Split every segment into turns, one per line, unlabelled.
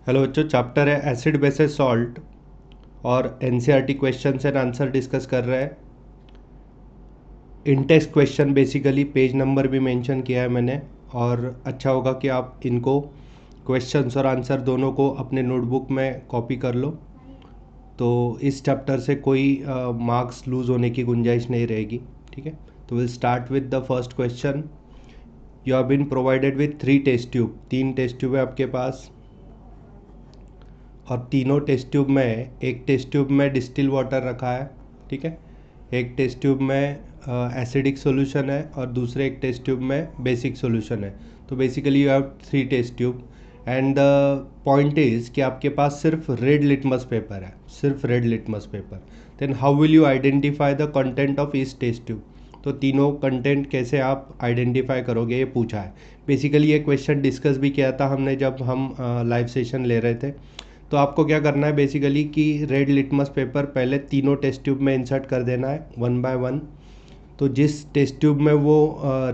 Hello बच्चों, chapter है acid bases salt और NCERT questions and answer discuss कर रहे हैं। In text question basically page number भी मेंशन किया है मैंने, और अच्छा होगा कि आप इनको क्वेश्चंस और आंसर दोनों को अपने नोटबुक में कॉपी कर लो, तो इस चैप्टर से कोई मार्क्स लूज़ होने की गुंजाइश नहीं रहेगी। ठीक है, तो will start with the first question. You have been provided with 3 test tube. 3 test tube है आपके पास, और तीनों टेस्ट ट्यूब में एक टेस्ट ट्यूब में डिस्टिल वाटर रखा है। ठीक है, एक टेस्ट ट्यूब में एसिडिक सॉल्यूशन है और दूसरे एक टेस्ट ट्यूब में बेसिक सॉल्यूशन है। तो basically you have 3 test tube, and the point is कि आपके पास सिर्फ रेड लिटमस पेपर है, सिर्फ red litmus paper. Then how will you identify the content of each test tube. तो तीनों कंटेंट कैसे आप आइडेंटिफाई करोगे, ये पूछा है। बेसिकली ये क्वेश्चन डिस्कस भी किया था हमने जब हम लाइव सेशन ले रहे थे। तो आपको क्या करना है बेसिकली कि रेड लिटमस पेपर पहले तीनों टेस्ट ट्यूब में इंसर्ट कर देना है 1 बाय 1। तो जिस टेस्ट ट्यूब में वो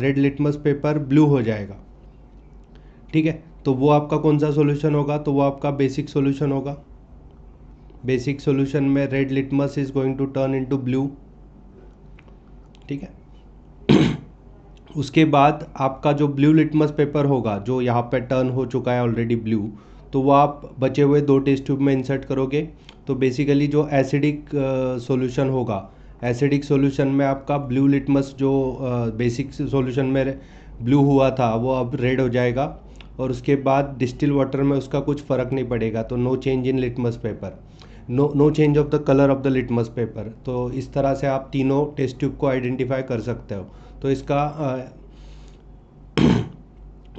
रेड लिटमस पेपर ब्लू हो जाएगा, ठीक है, तो वो आपका कौन सा सॉल्यूशन होगा, तो वो आपका बेसिक सॉल्यूशन होगा। बेसिक सॉल्यूशन में red litmus is going to turn into blue. ठीक है, उसके बाद आपका जो ब्लू लिटमस पेपर होगा, जो यहाँ पे टर्न हो चुका है ऑलरेडी ब्लू, तो वो आप बचे हुए 2 टेस्ट ट्यूब में इंसर्ट करोगे। तो बेसिकली जो एसिडिक सॉल्यूशन होगा, एसिडिक सॉल्यूशन में आपका ब्लू लिटमस जो बेसिक सॉल्यूशन में ब्लू हुआ था वो अब रेड हो जाएगा, और उसके बाद डिस्टिल वाटर में उसका कुछ फ़र्क नहीं पड़ेगा। तो no change in litmus paper, no change of the colour of the litmus paper. तो इस तरह से आप तीनों टेस्ट ट्यूब को आइडेंटिफाई कर सकते हो। तो इसका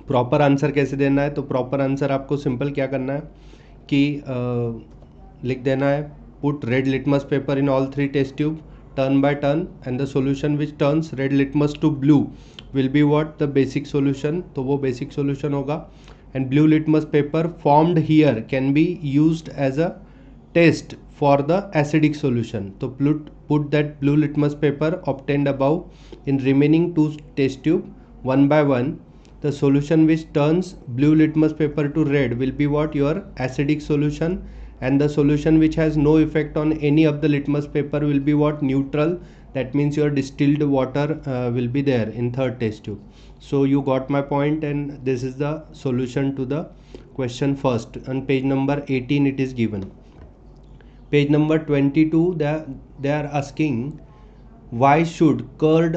प्रॉपर आंसर कैसे देना है, तो प्रॉपर आंसर आपको सिंपल क्या करना है कि लिख देना है, put red litmus paper in all 3 test tube, turn by turn, and the solution which turns red litmus to blue will be what, the basic solution. तो वो बेसिक सॉल्यूशन होगा। And blue litmus paper formed here can be used as a test for the acidic solution. So put that blue litmus paper obtained above in remaining 2 test tube 1 by 1. The solution which turns blue litmus paper to red will be what, your acidic solution, and the solution which has no effect on any of the litmus paper will be what, neutral. That means your distilled water will be there in third test tube. So you got my point, and this is the solution to the question first. On page number 18 it is given. Page number 22, they are asking, why should curd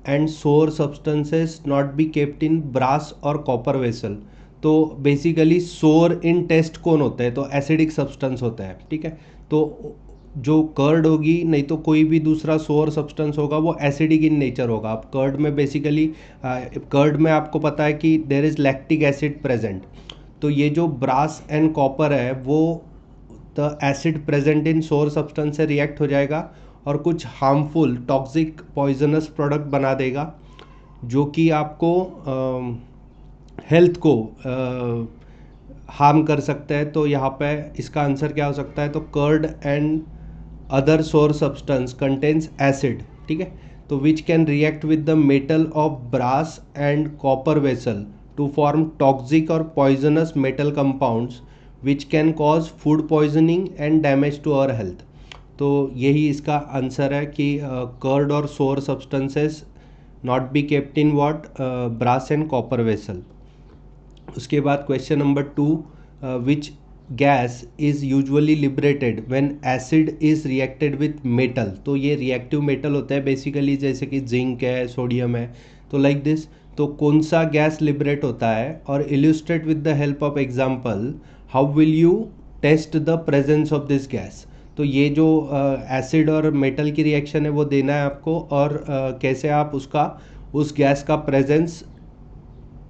and sour substances not be kept in brass or copper vessel. तो basically सोर इन test कौन होता है, तो acidic substance होता है। ठीक है, तो जो कर्ड होगी, नहीं तो कोई भी दूसरा सोर सब्सटेंस होगा, वो एसिडिक इन नेचर होगा। आप कर्ड में बेसिकली कर्ड में आपको पता है कि there is lactic acid present. तो ये जो ब्रास एंड कॉपर है वो द एसिड प्रेजेंट इन सोर सब्सटेंस से रिएक्ट हो जाएगा और कुछ हार्मफुल टॉक्सिक पॉइजनस प्रोडक्ट बना देगा, जो कि आपको हेल्थ को हार्म कर सकता है। तो यहाँ पे इसका आंसर क्या हो सकता है, तो curd and other sour substance contains acid. ठीक है, तो which can react with the metal of brass and copper vessel to form toxic और poisonous metal compounds which can cause food poisoning and damage to our health. तो यही इसका answer है कि curd और sour substances not be kept in what, brass and copper vessel. उसके बाद question number 2, which gas is usually liberated when acid is reacted with metal. तो ये रिएक्टिव मेटल होता है बेसिकली, जैसे कि जिंक है, सोडियम है, तो लाइक दिस। तो कौन सा गैस लिबरेट होता है, और illustrate with the help of example how will you test the presence of this gas. तो ये जो एसिड और मेटल की रिएक्शन है वो देना है आपको, और कैसे आप उस गैस का प्रेजेंस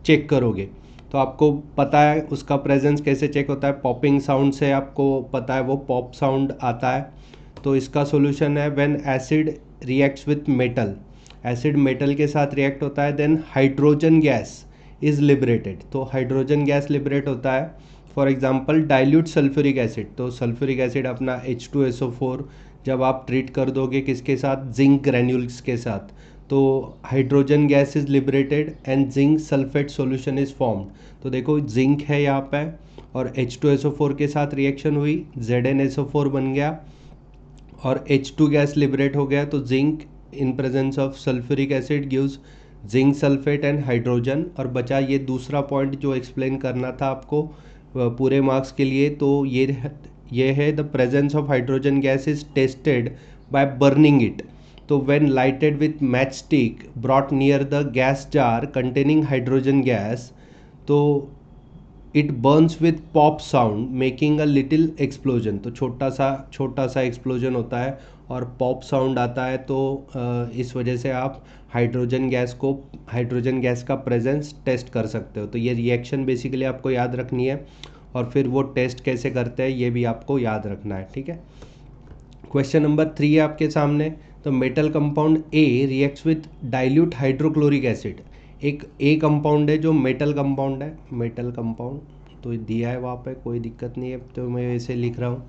चेक करोगे। तो आपको पता है उसका प्रेजेंस कैसे चेक होता है, पॉपिंग साउंड से आपको पता है, वो पॉप साउंड आता है। तो इसका सॉल्यूशन है when acid reacts with metal, acid metal के साथ रिएक्ट होता है, then hydrogen gas is liberated. तो हाइड्रोजन गैस लिबरेट होता है, for example dilute sulphuric acid. तो सल्फ्यूरिक एसिड अपना H2SO4 जब आप ट्रीट कर दोगे किसके साथ, जिंक ग्रैन्यूल्स के साथ, तो hydrogen gas is liberated and zinc sulphate solution is formed. तो देखो जिंक है यहाँ पे, और H2SO4 के साथ रिएक्शन हुई, ZnSO4 बन गया और H2 गैस लिबरेट हो गया। तो zinc in presence of sulphuric acid gives zinc sulphate and hydrogen. और बचा ये दूसरा पॉइंट जो एक्सप्लेन करना था आपको पूरे मार्क्स के लिए, तो ये है the presence of hydrogen gas is tested by burning it. तो when lighted with match stick brought near the gas jar containing hydrogen gas, तो it burns with pop sound making a little explosion. तो छोटा सा explosion होता है और pop sound आता है। तो इस वजह से आप हाइड्रोजन गैस का प्रेजेंस टेस्ट कर सकते हो। तो ये रिएक्शन बेसिकली आपको याद रखनी है और फिर वो टेस्ट कैसे करते हैं ये भी आपको याद रखना है, ठीक है। क्वेश्चन नंबर 3 है आपके सामने। तो metal compound A reacts with dilute hydrochloric acid. एक ए कंपाउंड है जो मेटल कंपाउंड है, मेटल कंपाउंड तो दिया है वहाँ पे, कोई दिक्कत नहीं है, तो मैं ऐसे लिख रहा हूँ।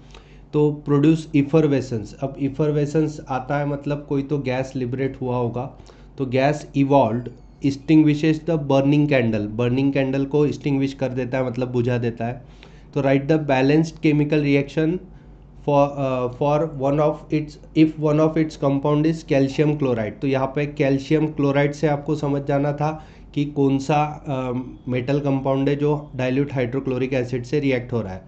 तो प्रोड्यूस इफरवेसेंस। अब इफरवेसेंस आता है मतलब कोई तो गैस लिबरेट हुआ होगा। तो gas evolved extinguishes the burning candle को एक्सटिंग्विश कर देता है, मतलब बुझा देता है। तो write the balanced chemical reaction for one of its compound is calcium chloride. तो यहाँ पे कैल्शियम क्लोराइड से आपको समझ जाना था कि कौन सा मेटल कंपाउंड है जो डाइल्यूट हाइड्रोक्लोरिक एसिड से रिएक्ट हो रहा है।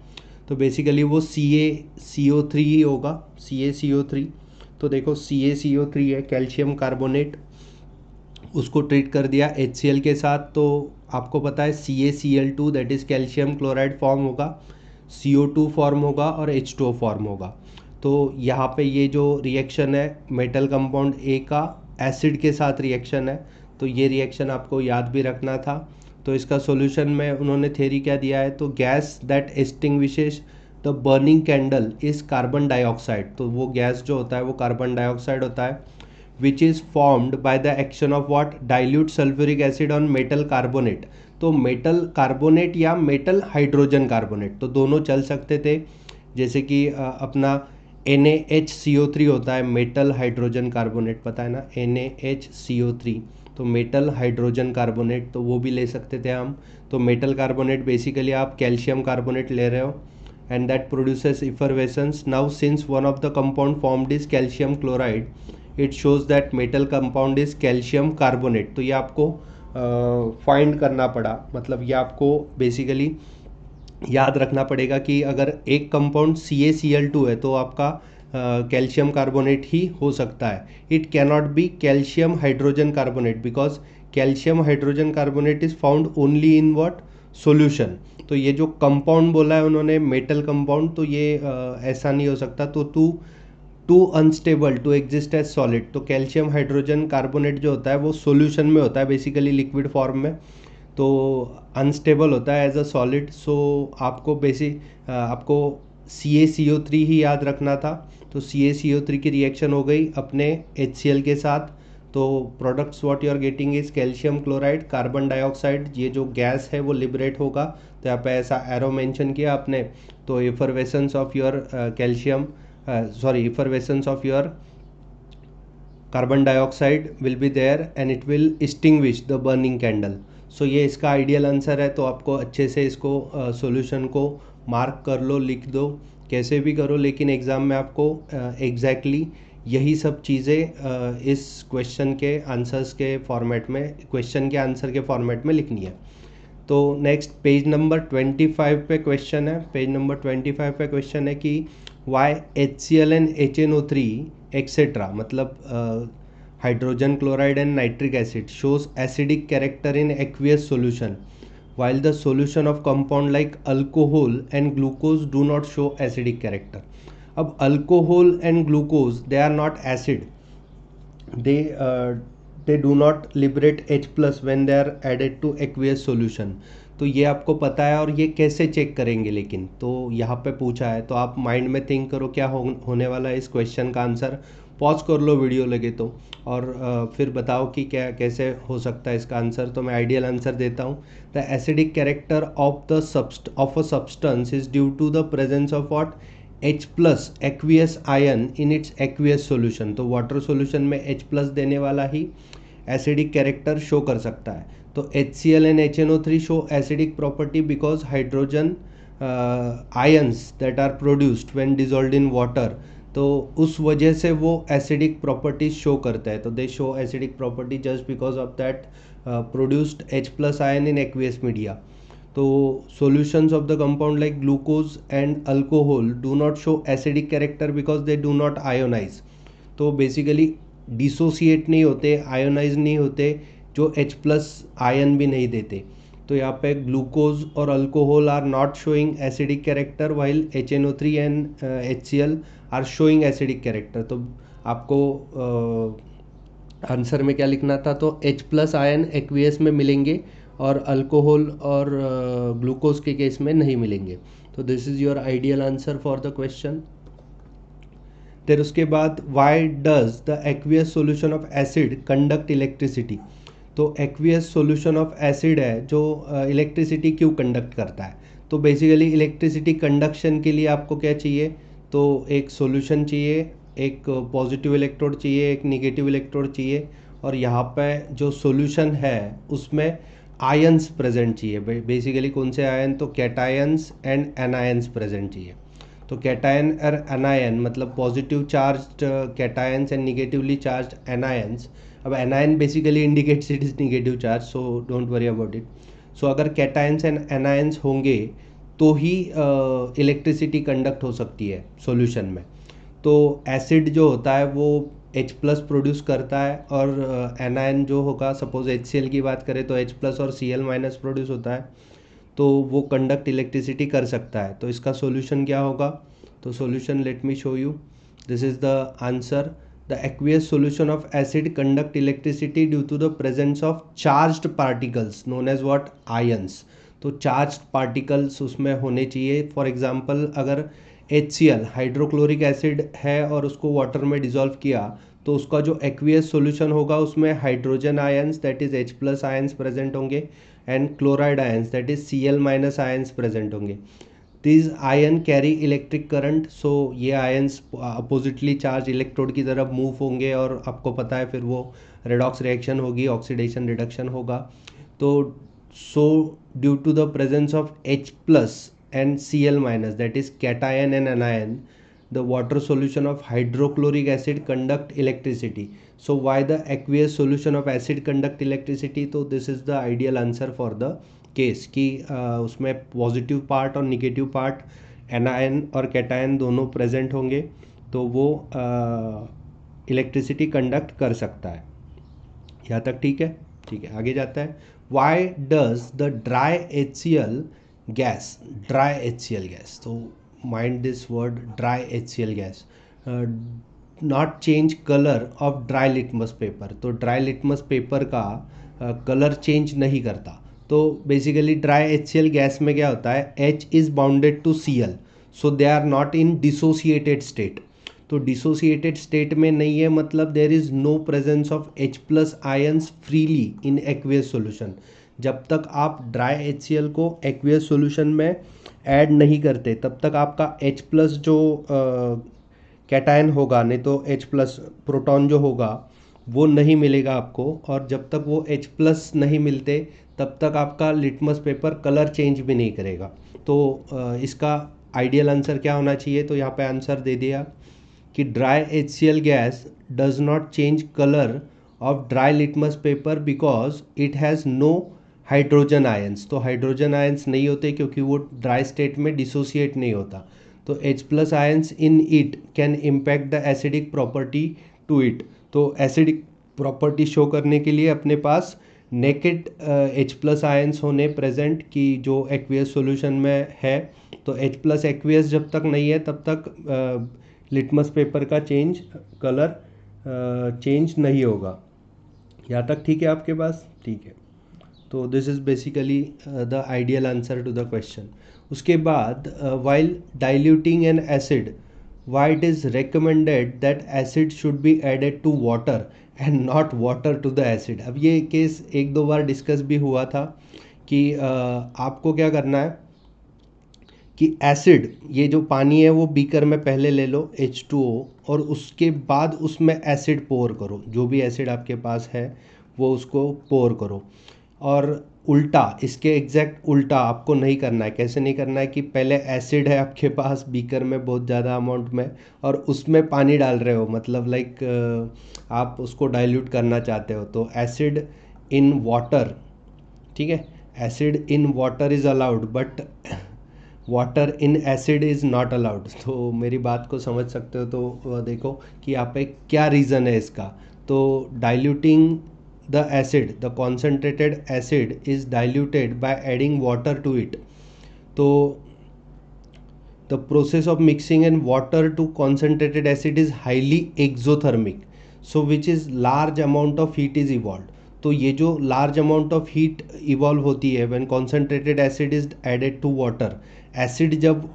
तो बेसिकली वो CaCO3 ही होगा, CaCO3। तो देखो CaCO3 है कैल्शियम कार्बोनेट, उसको ट्रीट कर दिया HCl के साथ। तो आपको पता है CaCl2 that is calcium chloride form होगा, CO2 फॉर्म होगा और H2O फॉर्म होगा। तो यहाँ पे ये जो रिएक्शन है मेटल कंपाउंड ए का एसिड के साथ रिएक्शन है, तो ये रिएक्शन आपको याद भी रखना था। तो इसका सॉल्यूशन में उन्होंने थ्योरी क्या दिया है, तो gas that extinguishes the burning candle is carbon dioxide. तो वो गैस जो होता है वो कार्बन डाइऑक्साइड होता है, which is formed by the action of what, dilute sulphuric acid on metal carbonate. तो मेटल कार्बोनेट या मेटल हाइड्रोजन कार्बोनेट तो दोनों चल सकते थे। जैसे कि अपना NaHCO3 होता है मेटल हाइड्रोजन कार्बोनेट, पता है ना NaHCO3, तो मेटल हाइड्रोजन कार्बोनेट तो वो भी ले सकते थे हम। तो मेटल कार्बोनेट बेसिकली आप कैल्शियम कार्बोनेट ले रहे हो and that produces effervescence. Now since one of the compound formed is calcium chloride, it shows that metal compound is calcium carbonate. तो ये आपको फाइंड करना पड़ा, मतलब ये आपको बेसिकली याद रखना पड़ेगा कि अगर एक कंपाउंड CaCl2 है तो आपका कैल्शियम कार्बोनेट ही हो सकता है। It cannot be calcium hydrogen carbonate because calcium hydrogen carbonate is found only in what, solution. तो ये जो कंपाउंड बोला है उन्होंने मेटल कंपाउंड, तो ये ऐसा नहीं हो सकता। तो too unstable to exist as solid. तो कैल्शियम हाइड्रोजन कार्बोनेट जो होता है वो सॉल्यूशन में होता है बेसिकली लिक्विड फॉर्म में, तो अनस्टेबल होता है एज अ सॉलिड। सो आपको CaCO3 ही याद रखना था। तो CaCO3 की रिएक्शन हो गई अपने HCl के साथ। तो products what you are getting is calcium chloride, carbon dioxide, ये जो गैस है वो लिबरेट होगा। तो यहाँ पे ऐसा एरो मेंशन किया आपने। तो effervescence of your effervescence of your carbon dioxide will be there and it will extinguish the burning candle. सो ये इसका आइडियल आंसर है। तो आपको अच्छे से इसको सॉल्यूशन को मार्क कर लो, लिख दो, कैसे भी करो, लेकिन एग्ज़ाम में आपको एग्जैक्टली यही सब चीज़ें इस क्वेश्चन के आंसर्स के फॉर्मेट में, क्वेश्चन के आंसर के फॉर्मेट में लिखनी है। तो नेक्स्ट पेज नंबर 25 पे क्वेश्चन है। पेज नंबर 25 पे क्वेश्चन है कि why HCl and HNO3 etcetera, मतलब hydrogen chloride and nitric acid shows acidic character in aqueous solution while the solution of compound like alcohol and glucose do not show acidic character. अब alcohol and glucose they are not acid, they do not liberate H plus when they are added to aqueous solution. तो ये आपको पता है और ये कैसे check करेंगे, लेकिन तो यहाँ पे पूछा है तो आप माइंड में थिंक करो क्या होने वाला है इस क्वेश्चन का आंसर। पॉज कर लो वीडियो लगे तो, और फिर बताओ कि क्या कैसे हो सकता है इसका आंसर। तो मैं आइडियल आंसर देता हूँ। The acidic character of a substance is due to the presence of what, H plus aqueous ion in its aqueous solution. तो वाटर सॉल्यूशन में H प्लस देने वाला ही एसिडिक कैरेक्टर शो कर सकता है। तो HCl and HNO3 show acidic property because hydrogen ions that are produced when dissolved in water, तो उस वजह से वो एसिडिक प्रॉपर्टीज शो करता है. तो दे show acidic property just because of that produced H plus ion in aqueous media. तो solutions of the compound like glucose and alcohol do not show acidic character because they do not ionize. तो basically dissociate नहीं होते, ionise नहीं होते, जो H plus ion भी नहीं देते. तो यहाँ पे ग्लूकोज और alcohol are not showing acidic character while HNO3 and HCl are showing acidic character. तो आपको आंसर में क्या लिखना था, तो H प्लस आयन एक्वियस में मिलेंगे और अल्कोहल और ग्लूकोज के केस में नहीं मिलेंगे. तो this is your ideal answer for the question. फिर उसके बाद Y does the aqueous solution of acid conduct electricity. तो एक्वियस सॉल्यूशन ऑफ एसिड है जो इलेक्ट्रिसिटी क्यों कंडक्ट करता है. तो बेसिकली इलेक्ट्रिसिटी कंडक्शन के लिए आपको क्या चाहिए, तो एक सॉल्यूशन चाहिए, एक पॉजिटिव इलेक्ट्रोड चाहिए, एक निगेटिव इलेक्ट्रोड चाहिए, और यहाँ पे जो सॉल्यूशन है उसमें आयंस प्रेजेंट चाहिए. बेसिकली कौन से आयन, तो कैटायंस एंड एनायंस प्रेजेंट चाहिए. तो कैटायन और एनायन मतलब positive charged cations and negatively charged anions. अब anion basically indicates it is negative charge, so don't worry about it. So अगर कैटायंस एंड एनायंस होंगे तो ही इलेक्ट्रिसिटी कंडक्ट हो सकती है सॉल्यूशन में. तो एसिड जो होता है वो H प्लस प्रोड्यूस करता है, और एनायन जो होगा, सपोज HCl की बात करें तो H प्लस और Cl माइनस प्रोड्यूस होता है, तो वो कंडक्ट इलेक्ट्रिसिटी कर सकता है. तो इसका सॉल्यूशन क्या होगा, तो solution let me show you. This is the answer. The aqueous solution of acid conduct electricity due to the presence of charged particles known as what, ions. तो चार्ज्ड पार्टिकल्स उसमें होने चाहिए. फॉर एग्जांपल अगर HCl hydrochloric acid है और उसको water में dissolve किया, तो उसका जो एक्वियस सॉल्यूशन होगा उसमें hydrogen ions that is H plus ions present होंगे and chloride ions that is Cl minus ions present होंगे. This ion carry electric current. So ये आयंस अपोजिटली चार्ज इलेक्ट्रोड की तरफ मूव होंगे, और आपको पता है फिर वो रेडॉक्स रिएक्शन होगी, ऑक्सीडेशन रिडक्शन होगा. तो so due to the presence of H plus and Cl minus, that is cation and anion, the water solution of hydrochloric acid conduct electricity. So why the aqueous solution of acid conduct electricity? तो this is the ideal answer for the case कि उसमें positive part और negative part anion और cation दोनों present होंगे, तो वो electricity conduct कर सकता है. यहाँ तक ठीक है. ठीक है, आगे जाता है. Why does the dry HCl gas, dry HCl gas, तो mind this word dry HCl gas, not change colour of dry litmus paper. तो ड्राई लिटमस पेपर का कलर चेंज नहीं करता. तो बेसिकली ड्राई HCl गैस में क्या होता है, H is bounded to Cl, so they are not in dissociated state. तो डिसोसिएटेड स्टेट में नहीं है, मतलब there is no presence of H plus ions freely in aqueous solution. जब तक आप ड्राई HCl को एक्वियस सॉल्यूशन में ऐड नहीं करते तब तक आपका H प्लस जो कैटायन होगा, नहीं तो H प्लस प्रोटॉन जो होगा वो नहीं मिलेगा आपको. और जब तक वो H प्लस नहीं मिलते तब तक आपका लिटमस पेपर कलर चेंज भी नहीं करेगा. तो इसका आइडियल आंसर क्या होना चाहिए, तो यहाँ पे आंसर दे दिया कि dry HCl gas does not change colour of dry litmus paper because it has no hydrogen ions. तो हाइड्रोजन आयंस नहीं होते क्योंकि वो ड्राई स्टेट में डिसोसिएट नहीं होता. तो H plus ions in it can impact the acidic property to it. तो एसिडिक प्रॉपर्टी शो करने के लिए अपने पास नेकेड H प्लस आयंस होने प्रेजेंट कि जो एक्वियस सॉल्यूशन में है. तो H प्लस एक्वियस जब तक नहीं है तब तक लिटमस पेपर का कलर चेंज नहीं होगा. यहाँ तक ठीक है आपके पास. ठीक है, तो this is basically the ideal answer to the question. उसके बाद while diluting an acid why it is recommended that acid should be added to water and not water to the acid. अब ये केस एक दो बार discuss भी हुआ था कि आपको क्या करना है कि एसिड, ये जो पानी है वो बीकर में पहले ले लो H2O, और उसके बाद उसमें एसिड पोर करो. जो भी एसिड आपके पास है वो उसको पोर करो. और उल्टा, इसके एग्जैक्ट उल्टा आपको नहीं करना है। कैसे नहीं करना है कि पहले एसिड है आपके पास बीकर में बहुत ज़्यादा अमाउंट में, और उसमें पानी डाल रहे हो, मतलब लाइक आप उसको डाइल्यूट करना चाहते हो, तो एसिड इन वाटर, ठीक है, acid in water is allowed but water in acid is not allowed. तो मेरी बात को समझ सकते हो। तो देखो कि यहाँ पे क्या रीज़न है इसका। तो diluting the acid, the concentrated acid is diluted by adding water to it. तो the process of mixing in water to concentrated acid is highly exothermic, so which is large amount of heat is evolved। तो ये जो large amount of heat evolve होती है when concentrated acid is added to water, acid जब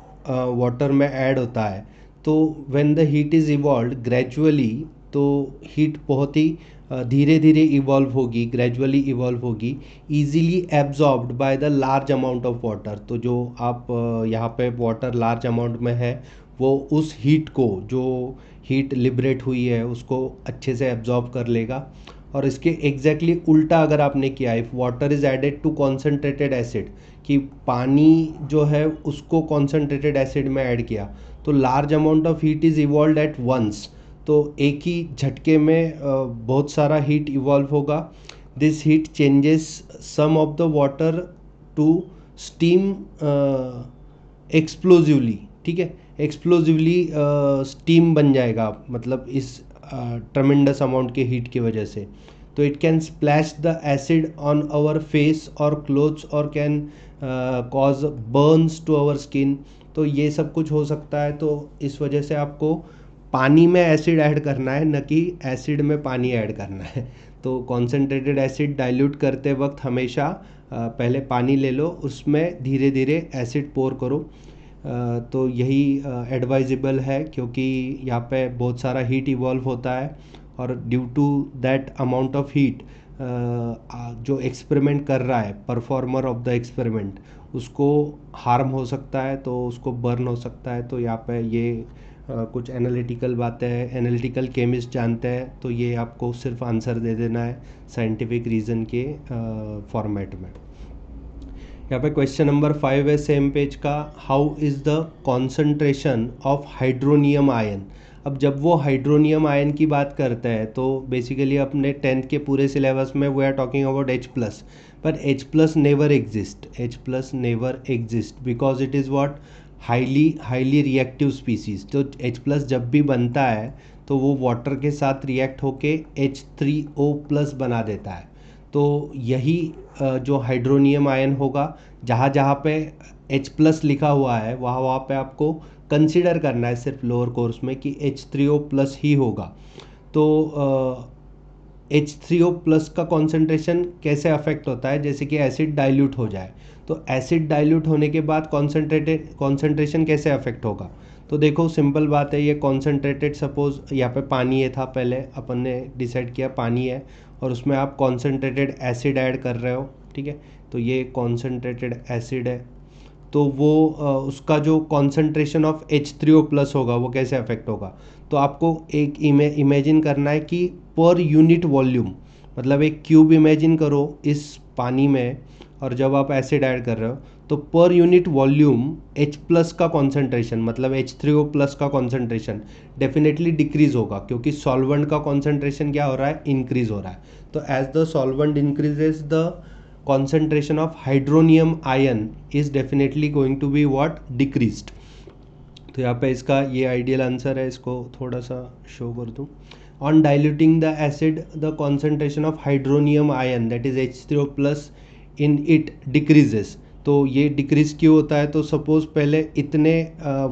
water में add होता है, तो when the heat is evolved gradually, तो heat बहुत ही धीरे धीरे इवॉल्व होगी, ग्रेजुअली इवॉल्व होगी, easily absorbed by the large amount of water. तो जो आप यहाँ पे वाटर लार्ज अमाउंट में है, वो उस हीट को, जो हीट लिबरेट हुई है, उसको अच्छे से एब्जॉर्ब कर लेगा। और इसके एग्जैक्टली उल्टा अगर आपने किया, if water is added to concentrated acid, कि पानी जो है उसको कॉन्सेंट्रेटेड एसिड में ऐड किया, तो large amount of heat is evolve at once. तो एक ही झटके में बहुत सारा हीट इवॉल्व होगा। This heat changes some of the water to steam explosively, ठीक है, एक्सप्लोजिवली स्टीम बन जाएगा, मतलब इस ट्रमेंडस अमाउंट के हीट की वजह से। तो it can splash the acid on our face और क्लोथ्स और can cause burns to our skin. तो ये सब कुछ हो सकता है। तो इस वजह से आपको पानी में एसिड ऐड करना है, न कि एसिड में पानी ऐड करना है। तो कॉन्सेंट्रेटेड एसिड डाइल्यूट करते वक्त हमेशा पहले पानी ले लो, उसमें धीरे धीरे एसिड पोर करो। तो यही एडवाइजेबल है, क्योंकि यहाँ पे बहुत सारा हीट इवॉल्व होता है, और due to that amount of heat जो एक्सपेरिमेंट कर रहा है, परफॉर्मर ऑफ द एक्सपेरिमेंट, उसको हार्म हो सकता है, तो उसको बर्न हो सकता है। तो यहाँ पे ये कुछ एनालिटिकल बातें हैं, एनालिटिकल केमिस्ट जानते हैं, तो ये आपको सिर्फ आंसर दे देना है साइंटिफिक रीज़न के फॉर्मेट में। यहाँ पे क्वेश्चन नंबर 5 है सेम पेज का, how is the concentration of hydronium ion. अब जब वो हाइड्रोनियम आयन की बात करते हैं, तो बेसिकली अपने 10th के पूरे सिलेबस में we are talking about H+, पर H+ never exist, H+ never exist because it is what, highly reactive species. तो H+ जब भी बनता है, तो वो वाटर के साथ रिएक्ट होके H3O+ बना देता है। तो यही जो हाइड्रोनियम आयन होगा, जहाँ जहाँ पे H+ लिखा हुआ है, वहाँ वहाँ पे आपको कंसीडर करना है सिर्फ लोअर कोर्स में कि H3O+ ही होगा। तो H3O+ का कॉन्सेंट्रेशन कैसे अफेक्ट होता है, जैसे कि एसिड डाइल्यूट हो जाए, तो एसिड डाइल्यूट होने के बाद कॉन्सेंट्रेशन कैसे अफेक्ट होगा। तो देखो सिंपल बात है, ये कॉन्सेंट्रेटेड, सपोज यहाँ पे पानी ये था, पहले अपन ने डिसाइड किया पानी है, और उसमें आप कॉन्सेंट्रेटेड एसिड ऐड कर रहे हो, ठीक है, तो ये कॉन्सेंट्रेटेड एसिड है। तो वो उसका जो कॉन्सेंट्रेशन ऑफ H3O+ होगा, वो कैसे अफेक्ट होगा। तो आपको एक इमेजिन करना है कि पर यूनिट वॉल्यूम, मतलब एक क्यूब इमेजिन करो इस पानी में, और जब आप एसिड ऐड कर रहे हो, तो पर यूनिट वॉल्यूम H+ का कॉन्सेंट्रेशन, मतलब H3O+ का कॉन्सेंट्रेशन डेफिनेटली डिक्रीज होगा, क्योंकि सॉल्वेंट का कॉन्सेंट्रेशन क्या हो रहा है, इंक्रीज हो रहा है। तो as the solvent increases, the concentration of hydronium ion is definitely going to be what, decreased। तो यहाँ पे इसका ये आइडियल आंसर है, इसको थोड़ा सा शो कर दूँ। On diluting the acid, the concentration of hydronium ion that is H3O+ in it decreases. तो ये डिक्रीज क्यों होता है, तो सपोज पहले इतने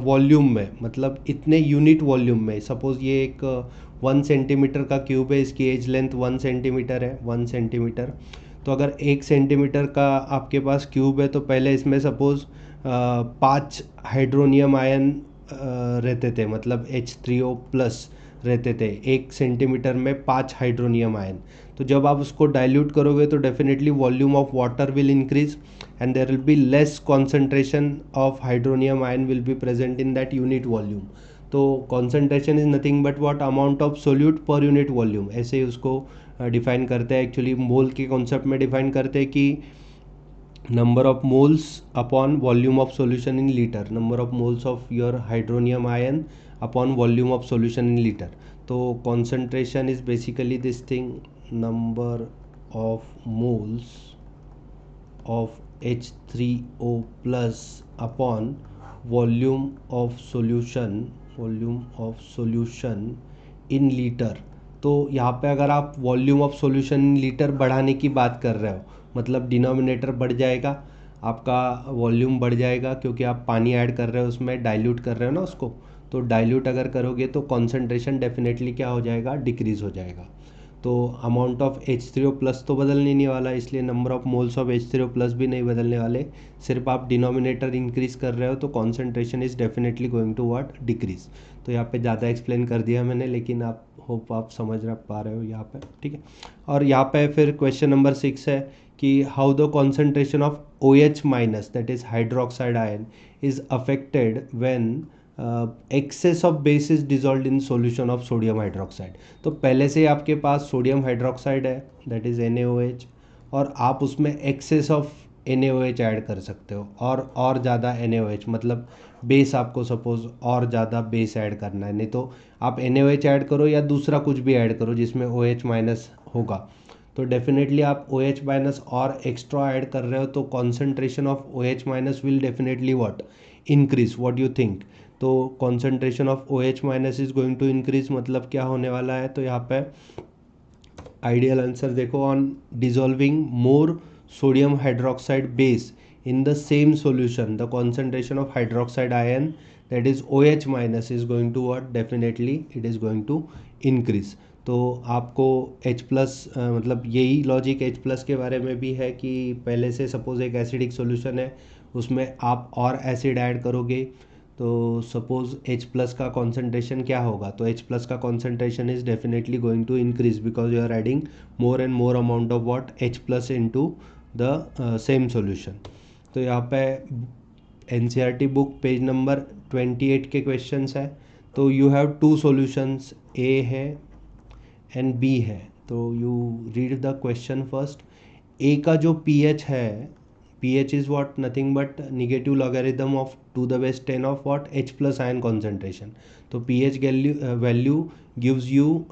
वॉल्यूम में, मतलब इतने यूनिट वॉल्यूम में, सपोज ये एक 1 सेंटीमीटर का क्यूब है, इसकी एज लेंथ 1 सेंटीमीटर है, 1 सेंटीमीटर। तो अगर 1 सेंटीमीटर का आपके पास क्यूब है, तो पहले इसमें सपोज 5 हाइड्रोनियम आयन रहते थे, मतलब H3O+ रहते थे 1 सेंटीमीटर में 5 हाइड्रोनियम आयन। तो जब आप उसको डाइल्यूट करोगे, तो definitely volume of water will increase and there will be less concentration of hydronium ion will be present in that unit volume. तो concentration is nothing but what, amount of solute per unit volume, ऐसे ही उसको define करते हैं। Actually मोल के concept में define करते हैं कि number of moles upon volume of solution in liter, number of moles of your hydronium ion upon volume of solution in liter. तो concentration is basically this thing, number of moles of H3O plus upon volume of solution in liter. तो यहाँ पे अगर आप volume of solution in litre बढ़ाने की बात कर रहे हो, मतलब डिनोमिनेटर बढ़ जाएगा, आपका वॉल्यूम बढ़ जाएगा, क्योंकि आप पानी ऐड कर रहे हो उसमें, डाइल्यूट कर रहे हो ना उसको, तो डाइल्यूट अगर करोगे तो कॉन्सेंट्रेशन डेफिनेटली क्या हो जाएगा, डिक्रीज़ हो जाएगा. तो अमाउंट ऑफ H3O प्लस तो बदलने नहीं वाला, इसलिए number of moles of H3O plus भी नहीं बदलने वाले. सिर्फ आप डिनोमिनेटर इंक्रीज कर रहे हो तो concentration is definitely going to what, decrease. तो यहाँ पे ज़्यादा एक्सप्लेन कर दिया मैंने, लेकिन आप होप आप समझ पा रहे हो यहाँ पे, ठीक है. और यहाँ पे फिर क्वेश्चन नंबर 6 है कि how the concentration of OH minus that is hydroxide ion is affected when excess of base is dissolve in solution of sodium hydroxide. तो पहले से आपके पास सोडियम हाइड्रोक्साइड है दैट इज़ NaOH, और आप उसमें एक्सेस ऑफ NaOH ऐड कर सकते हो, और ज़्यादा NaOH, मतलब बेस आपको सपोज और ज़्यादा बेस ऐड करना है, नहीं तो आप NaOH ऐड करो या दूसरा कुछ भी ऐड करो जिसमें OH माइनस होगा, तो डेफिनेटली आप OH माइनस और एक्स्ट्रा ऐड कर रहे हो, तो concentration of OH minus will definitely what, increase. What you think? तो concentration of OH minus is going to increase, मतलब क्या होने वाला है, तो यहाँ पे आइडियल आंसर देखो, on dissolving more sodium hydroxide base in the same solution the concentration of hydroxide ion that is OH minus is going to what, definitely it is going to increase. तो आपको H plus मतलब यही logic H plus के बारे में भी है कि पहले से सपोज एक एसिडिक सॉल्यूशन है, उसमें आप और एसिड ऐड करोगे, तो सपोज H प्लस का कॉन्सेंट्रेशन क्या होगा, तो H प्लस का concentration is definitely going to increase because you are adding more and more amount of what, H plus into the same solution. तो यहाँ पे NCERT बुक पेज नंबर 28 के questions है. तो you have two solutions, A है and B है. तो you read the question first. A का जो pH है, pH is what, nothing but negative logarithm of 2⁻10 of what, H plus ion concentration. तो pH value gives you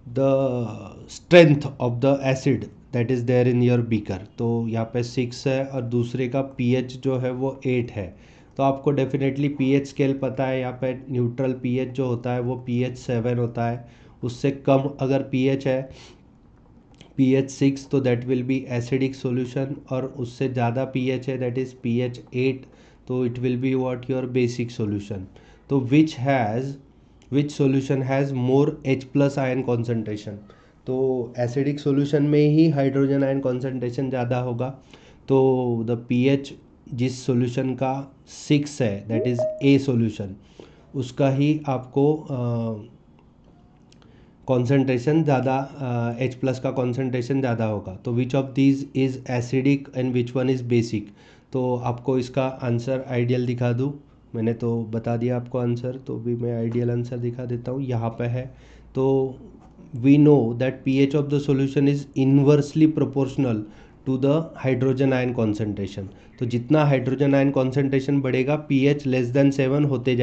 the strength of the acid that is there in your beaker. तो यहाँ पे 6 है और दूसरे का pH जो है वो 8 है. तो आपको डेफिनेटली pH स्केल पता है, यहाँ पे न्यूट्रल pH जो होता है वो pH 7 होता है. उससे कम अगर pH है, pH 6, तो that will B acidic solution, और उससे ज़्यादा pH है दैट इज़ pH 8, तो it will be what, your basic solution. तो which solution has more H plus ion concentration. तो एसिडिक सॉल्यूशन में ही हाइड्रोजन आयन कॉन्सेंट्रेशन ज़्यादा होगा. तो द pH जिस सॉल्यूशन का 6 है दैट इज़ A सॉल्यूशन, उसका ही आपको कॉन्सेंट्रेशन ज़्यादा, H प्लस का कॉन्सेंट्रेशन ज़्यादा होगा. तो which of these is acidic and which one is basic. तो आपको इसका आंसर आइडियल दिखा दूँ, मैंने तो बता दिया आपको आंसर, तो भी मैं आइडियल आंसर दिखा देता हूँ. यहाँ पे है, तो we know that pH of the solution is inversely proportional to the hydrogen ion concentration. तो जितना हाइड्रोजन आयन कॉन्सेंट्रेशन बढ़ेगा pH लेस देन 7 होते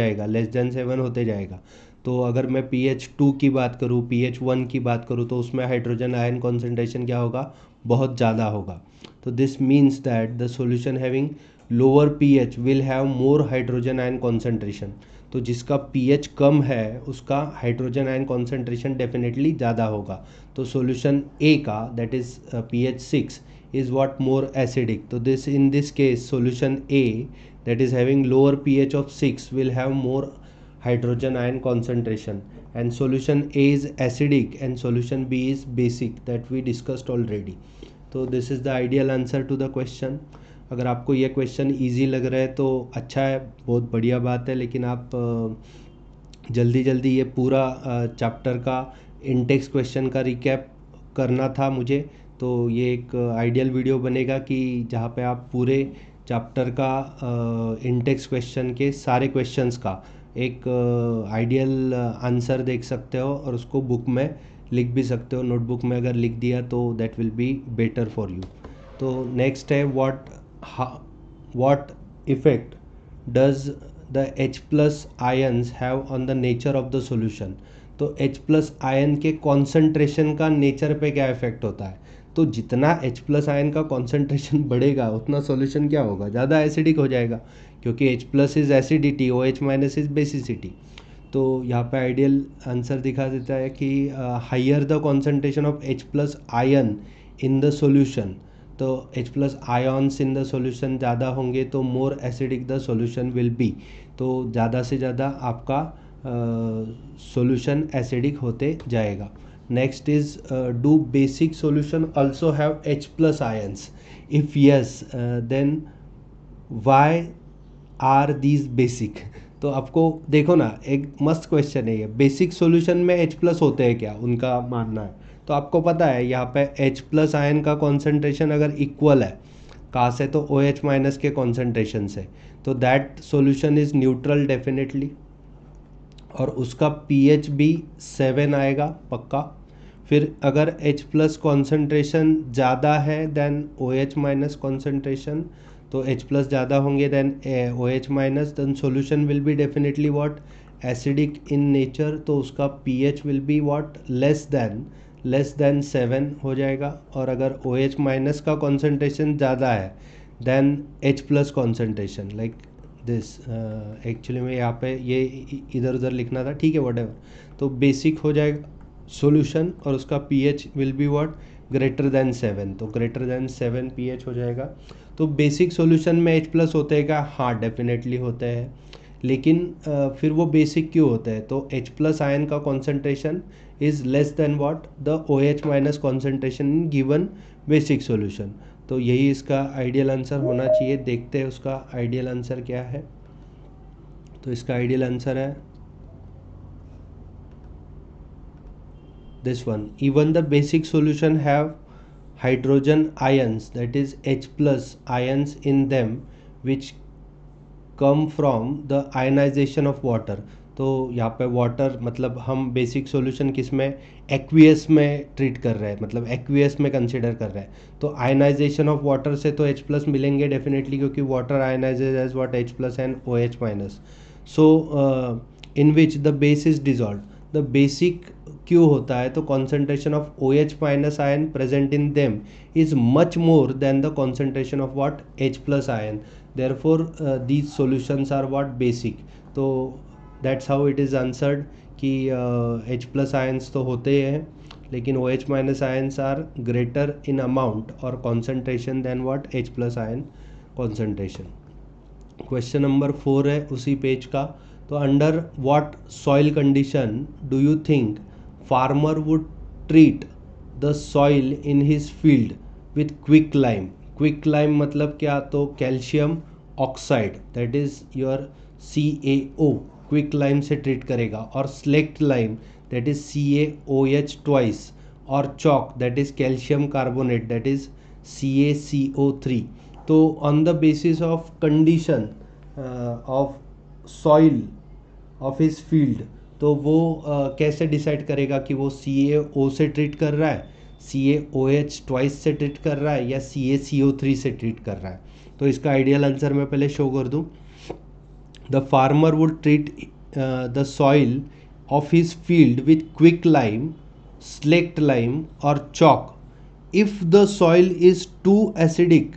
जाएगा. तो अगर मैं pH 2 की बात करूँ, pH 1 की बात करूँ, तो उसमें हाइड्रोजन आयन कॉन्सेंट्रेशन क्या होगा, बहुत ज़्यादा होगा. तो this means that the solution having lower pH will have more hydrogen ion concentration. तो जिसका pH कम है उसका हाइड्रोजन आयन कॉन्सेंट्रेशन डेफिनेटली ज़्यादा होगा. तो सॉल्यूशन A का that is pH 6 is what, more acidic. तो in this case solution A that is having lower pH of 6 will have more hydrogen ion concentration, and solution A is acidic and solution B is basic that we discussed already. तो this is the ideal answer to the question. अगर आपको ये question easy लग रहा है तो अच्छा है, बहुत बढ़िया बात है, लेकिन आप जल्दी जल्दी ये पूरा चैप्टर का इंटेक्स क्वेश्चन का रिकैप करना था मुझे. तो ये एक आइडियल वीडियो बनेगा कि जहाँ पे आप पूरे चैप्टर का इंटेक्स क्वेश्चन के सारे क्वेश्चंस का एक आइडियल आंसर देख सकते हो, और उसको बुक में लिख भी सकते हो. नोटबुक में अगर लिख दिया तो that will be better for you. तो नेक्स्ट है what effect does the H plus ions have on the nature of the solution. तो H प्लस आयन के कॉन्सेंट्रेशन का नेचर पे क्या इफेक्ट होता है। तो जितना H प्लस आयन का कॉन्सेंट्रेशन बढ़ेगा उतना सॉल्यूशन क्या होगा, ज़्यादा एसिडिक हो जाएगा, क्योंकि H plus is acidity, OH minus is basicity. तो यहाँ पे आइडियल आंसर दिखा देता है कि higher the concentration of H plus ion in the solution, तो H plus ions in the solution ज़्यादा होंगे तो more acidic the solution will be. तो ज़्यादा से ज़्यादा आपका सॉल्यूशन एसिडिक होते जाएगा। Next is do basic solution also have H plus ions, if yes then why are these basic. तो आपको देखो ना, एक मस्त क्वेश्चन है ये, बेसिक सॉल्यूशन में H प्लस होते हैं क्या, उनका मानना है। तो आपको पता है यहाँ पे H प्लस आयन का कॉन्सेंट्रेशन अगर इक्वल है कहाँ से, तो OH माइनस के कॉन्सेंट्रेशन से, तो that solution is neutral definitely, और उसका pH भी 7 आएगा पक्का। फिर अगर H प्लस कॉन्सेंट्रेशन ज़्यादा है देन OH माइनस कॉन्सेंट्रेशन, तो H प्लस ज़्यादा होंगे than OH minus, then solution will be definitely what, acidic in nature, तो उसका pH will be what, less than 7 हो जाएगा। और अगर OH माइनस का कॉन्सेंट्रेशन ज़्यादा है than H plus concentration like this, actually में यहाँ पे ये इधर उधर लिखना था, ठीक है व्हाटएवर। तो बेसिक हो जाएगा सॉल्यूशन और उसका pH will be what, greater than 7, तो ग्रेटर देन 7 pH हो जाएगा। तो बेसिक सॉल्यूशन में H प्लस होते हैं क्या, हाँ डेफिनेटली होते हैं। लेकिन फिर वो बेसिक क्यों होते हैं, तो H प्लस आयन का concentration is less than what, the OH minus concentration in given basic solution. तो यही इसका आइडियल आंसर होना चाहिए। देखते हैं उसका आइडियल आंसर क्या है। तो इसका आइडियल आंसर है this one, even the basic solution have hydrogen ions, that is H plus ions in them, which come from the ionization of water। तो यहाँ पे वाटर मतलब हम बेसिक सॉल्यूशन किस में, एक्वियस में ट्रीट कर रहे हैं, मतलब एक्वियस में कंसिडर कर रहे हैं। तो आयनाइजेशन ऑफ वाटर से तो H प्लस मिलेंगे डेफिनेटली, क्योंकि water ionises as what, H plus and OH minus. So in which the base is dissolve, the basic क्यों होता है, तो concentration of OH minus ion present in them is much more than the concentration of what, H plus ion, therefore these solutions are what, basic. तो that's how it is answered कि H plus ions तो होते हैं लेकिन OH minus ions are greater in amount और concentration than what, H plus ion concentration. Question number 4 है उसी page का। तो under what soil condition do you think farmer would treat the soil in his field with quick lime. Quick lime मतलब क्या, तो calcium oxide, that is your CaO, quick lime से treat करेगा। और slaked lime that is CaOH twice, और chalk that is calcium carbonate that is CaCO3। तो on the basis of condition of soil of his field, तो वो कैसे decide करेगा कि वो CaO से ट्रीट कर रहा है, CaOH ट्वाइस से ट्रीट कर रहा है, या CaCO3 से ट्रीट कर रहा है। तो इसका आइडियल आंसर मैं पहले शो कर दूँ। The farmer would treat the soil of his field with quick lime, slaked lime और chalk if the soil is too acidic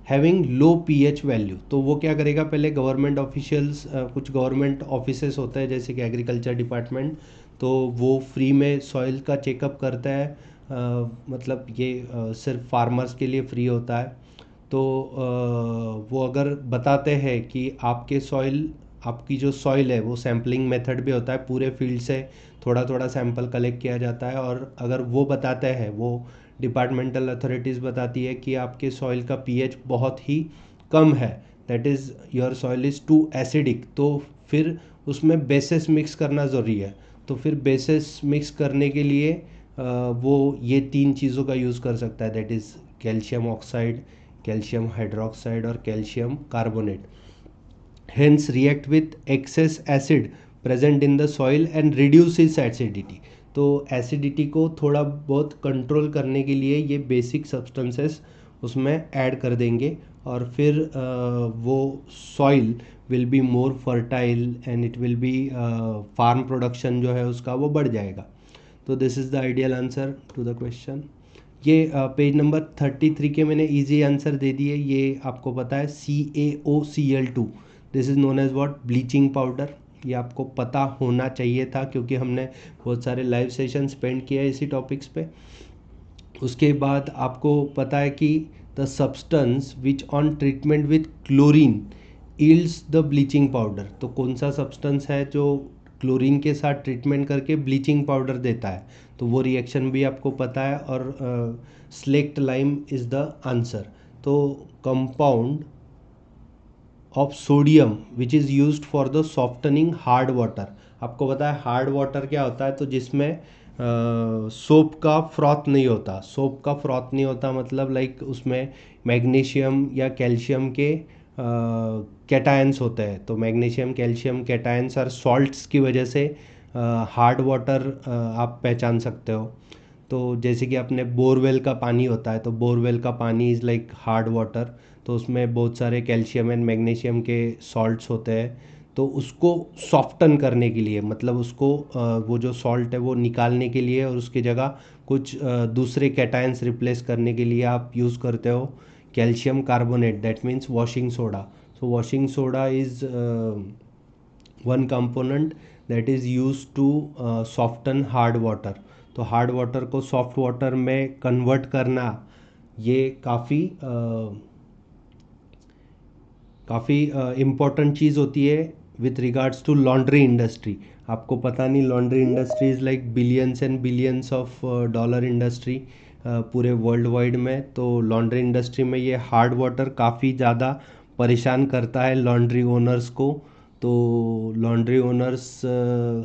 having low pH value. तो वो क्या करेगा, पहले गवर्नमेंट ऑफिशियल्स, कुछ गवर्नमेंट ऑफिसेस होते हैं जैसे कि एग्रीकल्चर डिपार्टमेंट, तो वो फ्री में सॉइल का चेकअप करता है। मतलब ये सिर्फ फार्मर्स के लिए फ्री होता है। तो वो अगर बताते हैं कि आपके सॉइल, आपकी जो सॉइल है वो सैम्पलिंग मेथड भी होता है, पूरे फील्ड से थोड़ा थोड़ा सैंपल कलेक्ट किया जाता है, और अगर वो बताते हैं, वो डिपार्टमेंटल अथॉरिटीज़ बताती है कि आपके सॉइल का pH बहुत ही कम है, that is your soil is too acidic, तो फिर उसमें बेसिस मिक्स करना ज़रूरी है। तो फिर बेसिस मिक्स करने के लिए वो ये 3 चीज़ों का यूज़ कर सकता है, that is calcium oxide, calcium hydroxide और calcium carbonate. Hence react with excess acid present in the soil and reduce its acidity. तो एसिडिटी को थोड़ा बहुत कंट्रोल करने के लिए ये बेसिक सब्सटेंसेस उसमें ऐड कर देंगे और फिर वो soil will be more fertile and it will be farm production जो है उसका वो बढ़ जाएगा। तो this is the ideal answer to the question. ये पेज नंबर 33 के मैंने इजी आंसर दे दिए। ये आपको पता है CaOCl2, this is known as what, bleaching powder. ये आपको पता होना चाहिए था क्योंकि हमने बहुत सारे लाइव सेशन स्पेंड किया है इसी टॉपिक्स पे। उसके बाद आपको पता है कि the substance which on treatment with chlorine yields the bleaching powder. तो कौन सा सब्सटेंस है जो क्लोरीन के साथ ट्रीटमेंट करके ब्लीचिंग पाउडर देता है, तो वो रिएक्शन भी आपको पता है। और slaked lime is the answer. तो compound of sodium which is used for the softening hard water. आपको पता है हार्ड वाटर क्या होता है, तो जिसमें सोप का फ्रॉथ नहीं होता। सोप का फ्रॉथ नहीं होता मतलब लाइक उसमें मैग्नीशियम या कैल्शियम के कैटायंस होते हैं। तो मैग्नीशियम कैल्शियम कैटायंस और सॉल्ट्स की वजह से हार्ड वाटर आप पहचान सकते हो। तो जैसे कि अपने बोरवेल का पानी होता है, तो बोरवेल का पानी इज़ लाइक हार्ड वाटर, तो उसमें बहुत सारे कैल्शियम एंड मैग्नीशियम के सॉल्ट्स होते हैं। तो उसको सॉफ्टन करने के लिए, मतलब उसको वो जो सॉल्ट है वो निकालने के लिए और उसकी जगह कुछ दूसरे कैटायंस रिप्लेस करने के लिए आप यूज़ करते हो calcium carbonate, that means washing soda. So washing soda is one component that is use to soften hard water. तो हार्ड वाटर को सॉफ्ट वाटर में कन्वर्ट करना ये काफ़ी इम्पोर्टेंट चीज़ होती है with regards to laundry industry. आपको पता नहीं, laundry industry is like billions and billions of dollar industry पूरे वर्ल्ड वाइड में। तो लॉन्ड्री इंडस्ट्री में ये हार्ड वाटर काफ़ी ज़्यादा परेशान करता है लॉन्ड्री ओनर्स को। तो लॉन्ड्री ओनर्स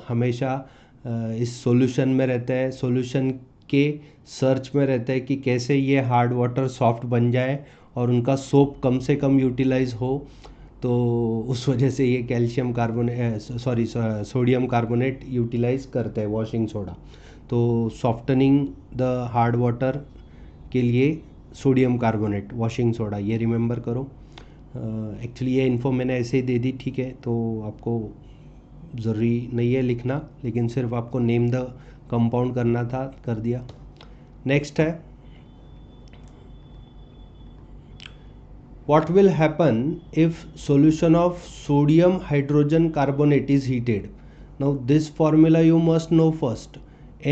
हमेशा इस सॉल्यूशन में रहते हैं, सॉल्यूशन के सर्च में रहते हैं कि कैसे ये हार्ड वाटर सॉफ्ट बन जाए और उनका सोप कम से कम यूटिलाइज हो। तो उस वजह से ये calcium carbonate sodium carbonate utilise करते हैं वॉशिंग सोडा। तो सॉफ्टनिंग द हार्ड वाटर के लिए सोडियम कार्बोनेट वॉशिंग सोडा, ये रिमेंबर करो। एक्चुअली ये इन्फो मैंने ऐसे ही दे दी, ठीक है, तो आपको ज़रूरी नहीं है लिखना, लेकिन सिर्फ आपको नेम द कंपाउंड करना था, कर दिया। नेक्स्ट है, what will happen if solution of sodium hydrogen carbonate is heated? Now this formula you must know first.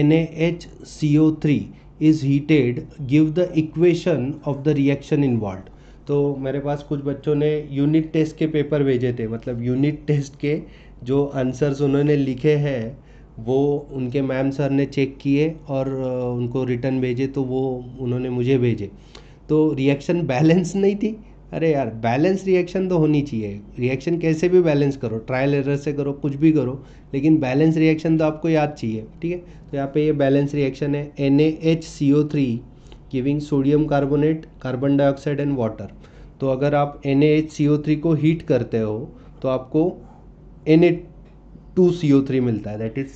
NaHCO3 is heated, give the equation of the reaction involved. तो मेरे पास कुछ बच्चों ने यूनिट टेस्ट के paper भेजे थे, मतलब unit test के जो आंसर्स उन्होंने लिखे हैं वो उनके मैम सर ने चेक किए और उनको रिटर्न भेजे, तो वो उन्होंने मुझे भेजे। तो रिएक्शन बैलेंस नहीं थी। अरे यार, बैलेंस रिएक्शन तो होनी चाहिए। रिएक्शन कैसे भी बैलेंस करो, ट्रायल एरर से करो, कुछ भी करो, लेकिन बैलेंस रिएक्शन तो आपको याद चाहिए, ठीक है। तो यहाँ पे ये बैलेंस रिएक्शन है NaHCO3 giving sodium carbonate, carbon dioxide and water. तो अगर आप NaHCO3 को हीट करते हो तो आपको Na2CO3 मिलता है, that is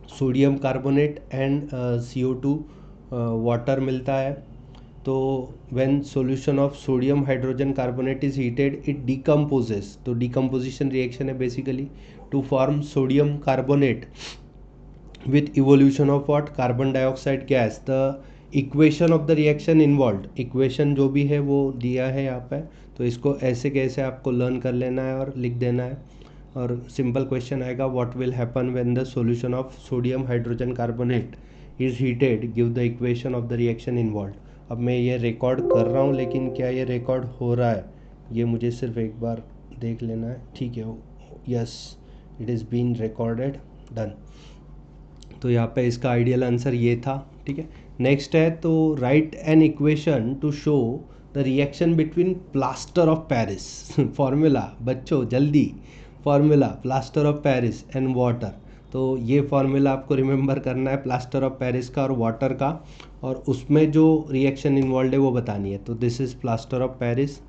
sodium carbonate and CO2 water मिलता है। तो when solution of sodium hydrogen carbonate is heated it decomposes, तो डिकम्पोजिशन रिएक्शन है basically to form sodium carbonate with evolution of what, carbon dioxide gas. The equation of the reaction involve, equation जो भी है वो दिया है यहाँ पे, तो इसको ऐसे कैसे आपको लर्न कर लेना है और लिख देना है। और सिंपल क्वेश्चन आएगा, what will happen when the solution of sodium hydrogen carbonate is heated, give the equation of the reaction involve. अब मैं ये रिकॉर्ड कर रहा हूँ, लेकिन क्या ये रिकॉर्ड हो रहा है ये मुझे सिर्फ एक बार देख लेना है, ठीक है। Yes, it is been recorded, done. तो यहाँ पे इसका आइडियल आंसर ये था, ठीक है। नेक्स्ट है, तो right an equation two show the reaction between plaster of Paris. Formula बच्चों जल्दी, formula plaster of Paris and water. तो ये फॉर्मूला आपको रिमेंबर करना है, प्लास्टर ऑफ पेरिस का और वाटर का, और उसमें जो रिएक्शन इन्वॉल्व है वो बतानी है। तो this is plaster of Paris,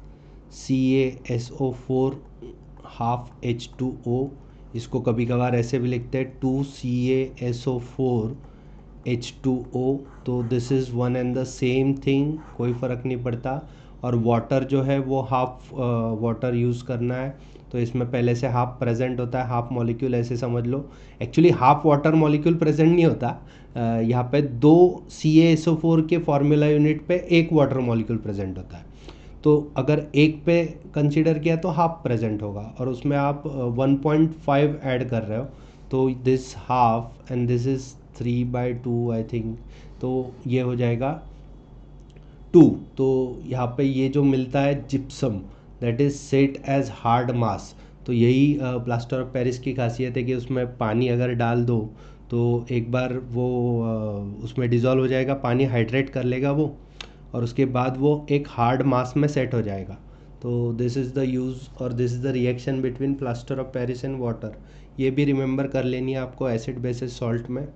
CaSO4 half H2O, इसको कभी कभार ऐसे भी लिखते हैं 2CaSO4 H2O, तो this is one and the same thing, कोई फ़र्क नहीं पड़ता। और वाटर जो है वो हाफ वाटर यूज़ करना है, तो इसमें पहले से हाफ प्रेजेंट होता है, हाफ मॉलिक्यूल ऐसे समझ लो। Actually half water molecule present नहीं होता, यहाँ पे 2 CaSO4 के फॉर्मूला यूनिट पे एक वाटर मॉलिक्यूल प्रेजेंट होता है। तो अगर एक पे कंसीडर किया तो हाफ प्रेजेंट होगा, और उसमें आप 1.5 ऐड कर रहे हो, तो this half and this is 3/2 I think, तो ये हो जाएगा 2। तो यहाँ पे ये जो मिलता है gypsum, that is set as hard mass. तो यही प्लास्टर ऑफ पेरिस की खासियत है कि उसमें पानी अगर डाल दो तो एक बार वो उसमें डिज़ोल्व हो जाएगा, पानी हाइड्रेट कर लेगा वो, और उसके बाद वो एक हार्ड मास में सेट हो जाएगा। तो दिस इज़ द यूज़ और this is the reaction between plaster of Paris and water. ये भी रिमेंबर कर लेनी है आपको एसिड बेसिस सॉल्ट में।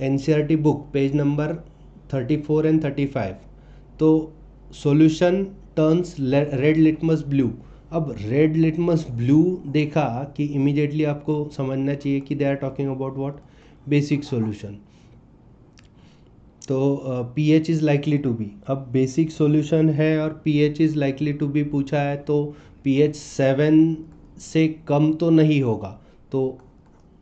NCERT book page number 34 and 35। तो solution turns red litmus blue. अब रेड लिटमस ब्लू देखा कि इमीडिएटली आपको समझना चाहिए कि they are talking about what, basic solution. तो pH is likely to be, अब बेसिक सॉल्यूशन है और pH is likely to be पूछा है, तो pH 7 से कम तो नहीं होगा। तो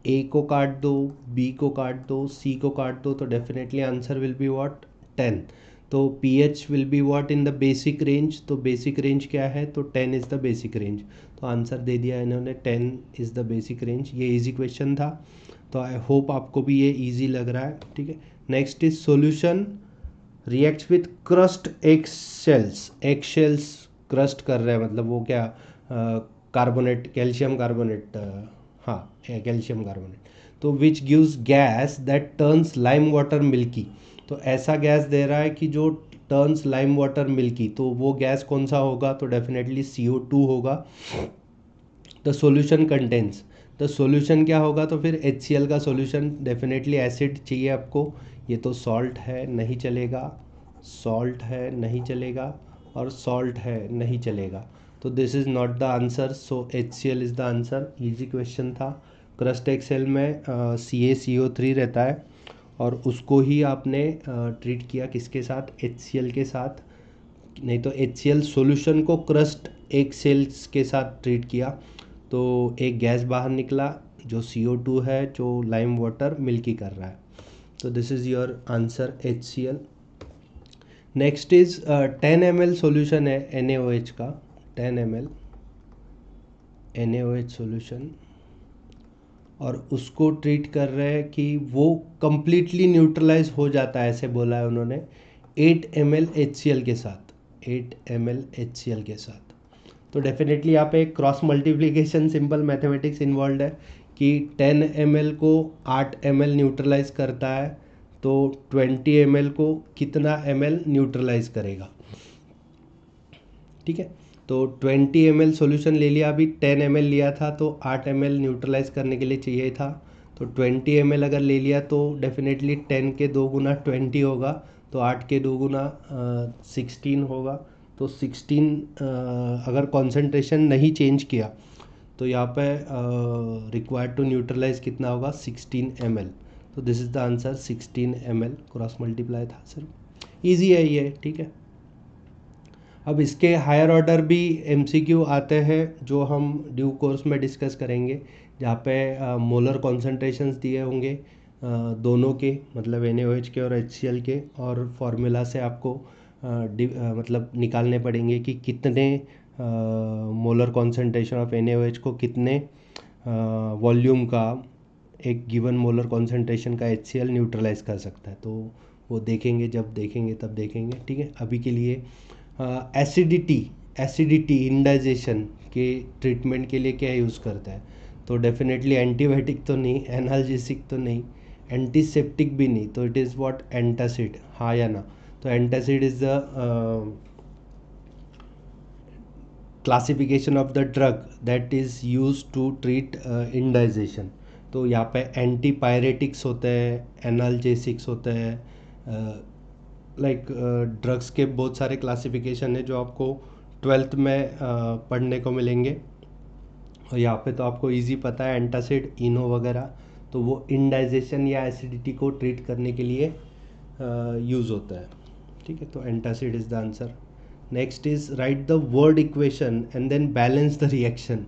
A को काट दो, B को काट दो, C को काट दो, तो definitely answer will be what, 10। तो pH will be what in the basic range, तो बेसिक रेंज क्या है, तो 10 इज़ द बेसिक रेंज। तो आंसर दे दिया इन्होंने, 10 इज़ द बेसिक रेंज। ये इजी क्वेश्चन था, तो आई होप आपको भी ये इजी लग रहा है, ठीक है। Next is solution reacts with crust egg shells. Egg shells crust कर रहे हैं, मतलब वो क्या, कार्बोनेट, कैल्शियम कार्बोनेट, हाँ कैल्शियम कार्बोनेट। तो which gives gas that turns lime water milky. तो ऐसा गैस दे रहा है कि जो टर्न्स लाइम वाटर मिल्की, तो वो गैस कौन सा होगा, तो डेफिनेटली CO2 होगा। The solution contains, the solution क्या होगा, तो फिर HCl का सॉल्यूशन, डेफिनेटली एसिड चाहिए आपको। ये तो सॉल्ट है, नहीं चलेगा, सॉल्ट है नहीं चलेगा, और सॉल्ट है नहीं चलेगा। तो this is not the answer, so HCl is the answer. Easy question था। क्रस्ट एक्सेल में CaCO3 रहता है, और उसको ही आपने ट्रीट किया किसके साथ, HCl के साथ। नहीं तो HCl सॉल्यूशन को क्रस्ट एक सेल्स के साथ ट्रीट किया, तो एक गैस बाहर निकला जो CO2 है, जो लाइम वाटर मिल्की कर रहा है। तो this is your answer, HCl। Next is 10 ml solution है NaOH का, 10 ml NaOH सॉल्यूशन, और उसको ट्रीट कर रहे हैं कि वो कंप्लीटली न्यूट्रलाइज हो जाता है, ऐसे बोला है उन्होंने, 8 ml HCl के साथ, 8 ml HCl के साथ। तो डेफिनेटली यहाँ पे cross multiplication simple mathematics involve है कि 10 ml को 8 ml न्यूट्रलाइज करता है, तो 20 ml को कितना ml न्यूट्रलाइज करेगा, ठीक है। तो 20 ml सॉल्यूशन ले लिया, अभी 10 ml लिया था, तो 8 ml न्यूट्रलाइज करने के लिए चाहिए था। तो 20 ml अगर ले लिया तो डेफिनेटली 10 के 2 गुना 20 होगा, तो 8 के 2 गुना 16 होगा। तो 16 अगर कॉन्सेंट्रेशन नहीं चेंज किया तो यहाँ पे रिक्वायर्ड टू न्यूट्रलाइज कितना होगा, 16 ml। तो this is the answer, 16 ml। Cross multiply था सर, ईजी है ये, ठीक है। अब इसके हायर ऑर्डर भी MCQ आते हैं, जो हम ड्यू कोर्स में डिस्कस करेंगे, जहाँ पे मोलर कॉन्सेंट्रेशंस दिए होंगे दोनों के, मतलब NaOH के और HCl के, और फार्मूला से आपको मतलब निकालने पड़ेंगे कि कितने मोलर कॉन्सेंट्रेशन ऑफ NaOH को कितने वॉल्यूम का एक गिवन मोलर कॉन्सेंट्रेशन का HCl न्यूट्रलाइज कर सकता है। तो वो देखेंगे, जब देखेंगे तब देखेंगे, ठीक है। अभी के लिए एसिडिटी इंडाइजेशन के ट्रीटमेंट के लिए क्या यूज़ करता है, तो डेफिनेटली एंटीबायोटिक तो नहीं, एनाल्जेसिक तो नहीं, एंटीसेप्टिक भी नहीं, तो इट इज़ व्हाट, एंटासिड, हाँ या ना। तो antacid is the classification of the drug that is use to treat indigestion. तो यहाँ पे एंटीपायरेटिक्स होते हैं, एनाल्जेसिक्स होते हैं, लाइक ड्रग्स के बहुत सारे क्लासिफिकेशन है जो आपको 12th में पढ़ने को मिलेंगे। और यहाँ पे तो आपको इजी पता है, एंटासिड, इनो वगैरह। तो वो इंडाइजेशन या एसिडिटी को ट्रीट करने के लिए यूज़ होता है, ठीक है। तो antacid is the answer. Next is write the word equation and then balance the reaction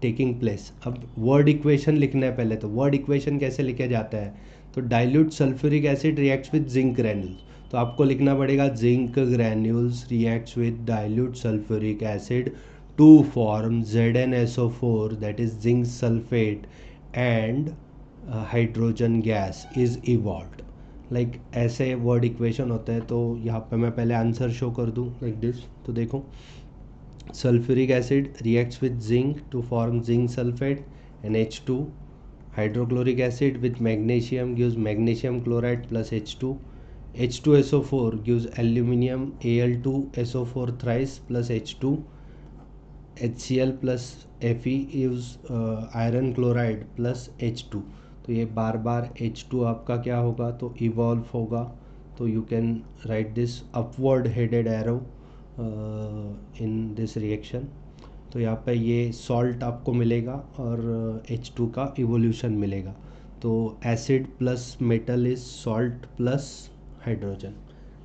taking place. अब वर्ड इक्वेशन लिखना है पहले। तो वर्ड इक्वेशन कैसे लिखा जाता है? तो dilute sulphuric acid reacts with zinc granules. तो आपको लिखना पड़ेगा zinc granules reacts with dilute sulphuric acid to form ZnSO4 that is zinc sulphate and hydrogen gas is evolved. Like ऐसे वर्ड इक्वेशन होता है। तो यहाँ पे मैं पहले आंसर शो कर दूँ लाइक दिस। तो देखो, sulfuric acid reacts with zinc to form zinc sulfate NH2. Hydrochloric acid with magnesium gives magnesium chloride plus H2. H2SO4 gives aluminium Al2SO4 thrice plus H2. HCl plus Fe gives iron chloride plus H2. तो ये बार बार H2 आपका क्या होगा? तो evolve होगा। तो you can write this upward headed arrow in this reaction. तो यहाँ पे ये सॉल्ट आपको मिलेगा और H2 का इवोल्यूशन मिलेगा। तो acid plus metal is salt plus hydrogen.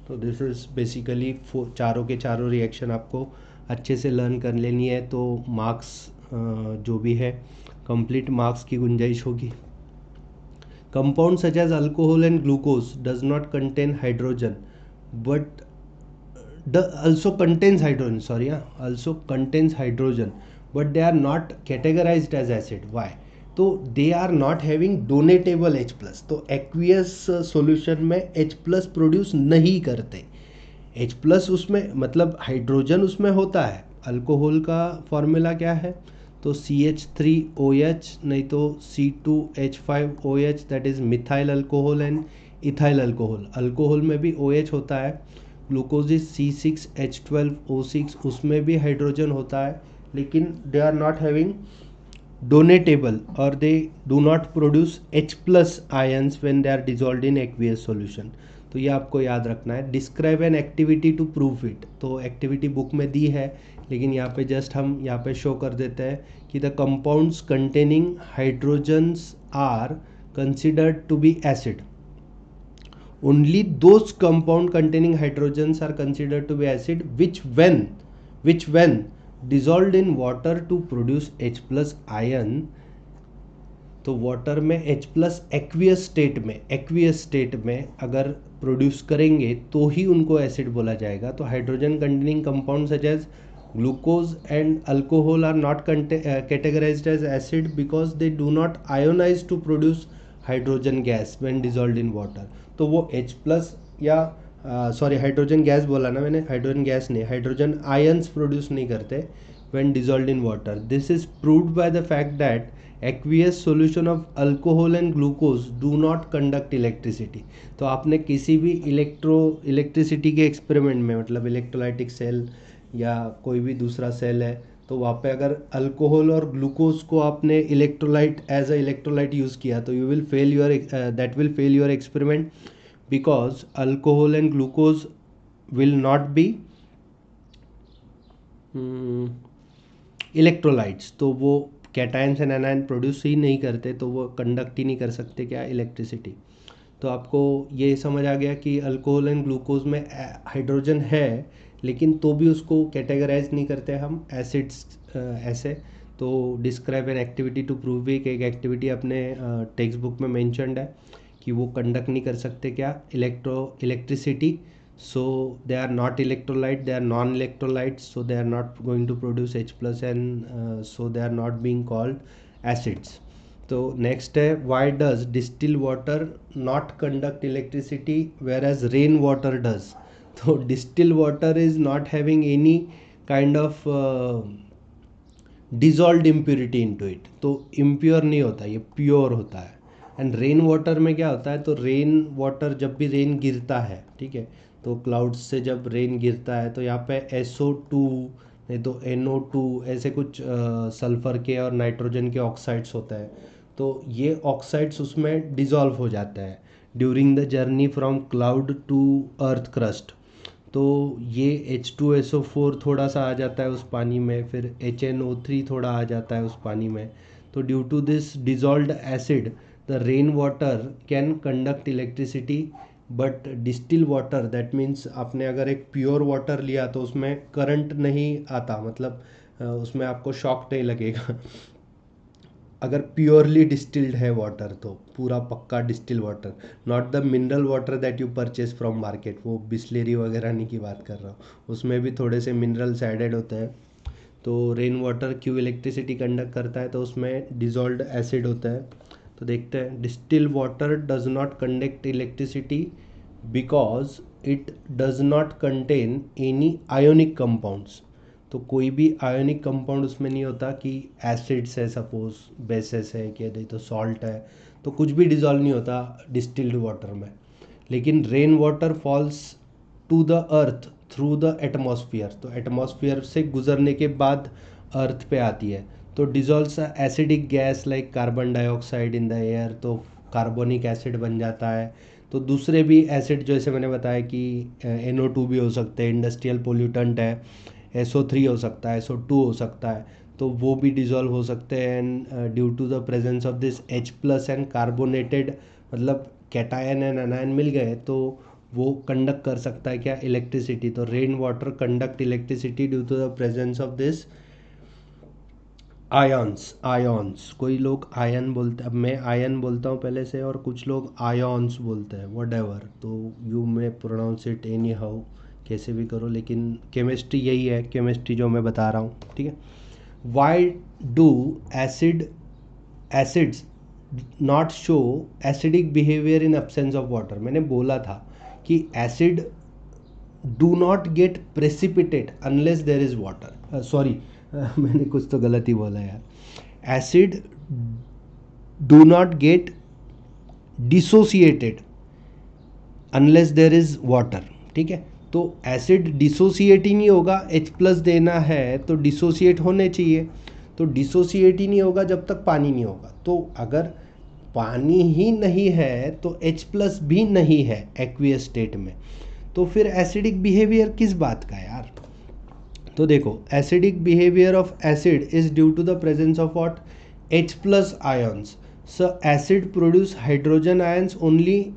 तो दिस इज़ बेसिकली चारों के चारों रिएक्शन आपको अच्छे से लर्न कर लेनी है। तो मार्क्स जो भी है कंप्लीट मार्क्स की गुंजाइश होगी। Compound such as alcohol and glucose does not contain hydrogen but also contains hydrogen but they are not categorized as acid. Why? तो they are not having donatable H+। तो aqueous solution में H+ produce नहीं करते। H+ उसमें मतलब hydrogen उसमें होता है। अल्कोहल का फॉर्मूला क्या है? तो CH3OH नहीं तो C2H5OH that is methyl alcohol and ethyl alcohol. Alcohol में भी OH होता है। ग्लूकोज इज C6H12O6 उसमें भी हाइड्रोजन होता है, लेकिन they are not having donatable और they do not produce H+ ions when they are dissolved in aqueous solution. तो ये आपको याद रखना है। Describe an activity to prove it. तो एक्टिविटी बुक में दी है, लेकिन यहाँ पे जस्ट हम यहाँ पे शो कर देते हैं कि the compounds containing hydrogens are considered to be acid. Only those compound containing hydrogens are considered to be acid which when dissolved in water to produce H+ ion। तो वाटर में H+ aqueous state में अगर produce करेंगे तो ही उनको acid बोला जाएगा। तो hydrogen containing compound such as glucose and alcohol are not categorised as acid because they do not ionise to produce hydrogen gas when dissolved in water. तो वो H+ या हाइड्रोजन गैस बोला ना मैंने, हाइड्रोजन गैस नहीं, hydrogen ions produce नहीं करते when dissolved in water. This is proved by the fact that aqueous solution of alcohol and glucose do not conduct electricity. तो आपने किसी भी इलेक्ट्रिसिटी के एक्सपेरिमेंट में, मतलब इलेक्ट्रोलाइटिक सेल या कोई भी दूसरा सेल है, तो वहाँ पे अगर अल्कोहल और ग्लूकोज को आपने electrolyte as a electrolyte use किया तो you will fail your experiment because alcohol and glucose will not be electrolytes. तो वो कैटायंस एंड एनायन प्रोड्यूस ही नहीं करते, तो वो कंडक्ट ही नहीं कर सकते क्या इलेक्ट्रिसिटी। तो आपको ये समझ आ गया कि अल्कोहल एंड ग्लूकोज में हाइड्रोजन है, लेकिन तो भी उसको कैटेगराइज नहीं करते हम एसिड्स ऐसे। तो describe an activity to prove भी, एक एक्टिविटी अपने टेक्स्ट बुक में मेंशन्ड है कि वो कंडक्ट नहीं कर सकते क्या electricity. so they are not electrolyte, they are non-electrolytes, so they are not going to produce H+ and so they are not being called acids. तो नेक्स्ट है, why does distilled water not conduct electricity whereas rain water does? तो distilled water is not having any kind of dissolved impurity into it, तो impure नहीं होता, ये pure होता है। And rain water में क्या होता है? तो रेन वाटर जब भी रेन गिरता है, ठीक है, तो क्लाउड्स से जब रेन गिरता है तो यहाँ पे SO2 नहीं तो NO2 ऐसे कुछ सल्फ़र के और नाइट्रोजन के ऑक्साइड्स होता है। तो ये ऑक्साइड्स उसमें डिज़ोल्व हो जाता है during the journey from cloud to earth crust. तो ये H2SO4 थोड़ा सा आ जाता है उस पानी में, फिर HNO3 थोड़ा आ जाता है उस पानी में। तो due to this dissolved acid the rain water can conduct electricity, but distil water that means आपने अगर एक प्योर वाटर लिया तो उसमें करंट नहीं आता, मतलब उसमें आपको शॉक नहीं लगेगा। अगर प्योरली डिस्टिल्ड है वाटर तो पूरा पक्का distil water, not the mineral water that you purchase from market, वो बिस्लेरी वगैरह नहीं की बात कर रहा हूँ, उसमें भी थोड़े से मिनरल्स एडेड होते हैं। तो रेन वाटर क्यों इलेक्ट्रिसिटी कंडक्ट करता है, तो उसमें डिजॉल्व्ड एसिड होता है। तो देखते हैं, distil water does not conduct electricity because it does not contain any ionic compounds. तो कोई भी आयोनिक कंपाउंड उसमें नहीं होता कि एसिड्स है सपोज, बेसेस है कि नहीं तो सॉल्ट है, तो कुछ भी डिजॉल्व नहीं होता डिस्टिल्ड वाटर में। लेकिन rain water falls to the earth through the atmosphere, तो एटमॉस्फियर से गुजरने के बाद अर्थ पे आती है, तो dissolves acidic gas like carbon dioxide in the air, तो कार्बोनिक एसिड बन जाता है। तो दूसरे भी एसिड जैसे मैंने बताया कि NO2 भी हो सकते हैं, इंडस्ट्रियल पोल्यूटेंट है, SO3 हो सकता है, SO2 हो सकता है, तो वो भी डिजॉल्व हो सकते हैं। And due to the presence of this H+ and carbonated, मतलब कैटायन एंड एनायन मिल गए तो वो कंडक्ट कर सकता है क्या, इलेक्ट्रिसिटी। तो rain water conduct electricity due to the presence of this ions. कोई लोग आयन बोलते, अब मैं आयन बोलता हूँ पहले से, और कुछ लोग आयॉन्स बोलते हैं, व्हाटएवर, तो you may pronounce it anyhow, कैसे भी करो, लेकिन केमिस्ट्री यही है, केमिस्ट्री जो मैं बता रहा हूँ, ठीक है। Why do acids not show acidic behaviour in absence of water. मैंने बोला था कि acid do not gate precipitate unless there is water, sorry मैंने कुछ तो गलत ही बोला यार, acid do not get dissociated unless there is water, ठीक है। तो एसिड डिसोसिएट ही नहीं होगा, H+ देना है तो डिसोसिएट होने चाहिए, तो डिसोसिएट ही नहीं होगा जब तक पानी नहीं होगा। तो अगर पानी ही नहीं है तो H+ भी नहीं है एक्वियस स्टेट में, तो फिर एसिडिक बिहेवियर किस बात का यार। तो देखो, acidic behaviour of acid is due to the presence of what, H+ ions. So acid produce hydrogen ions only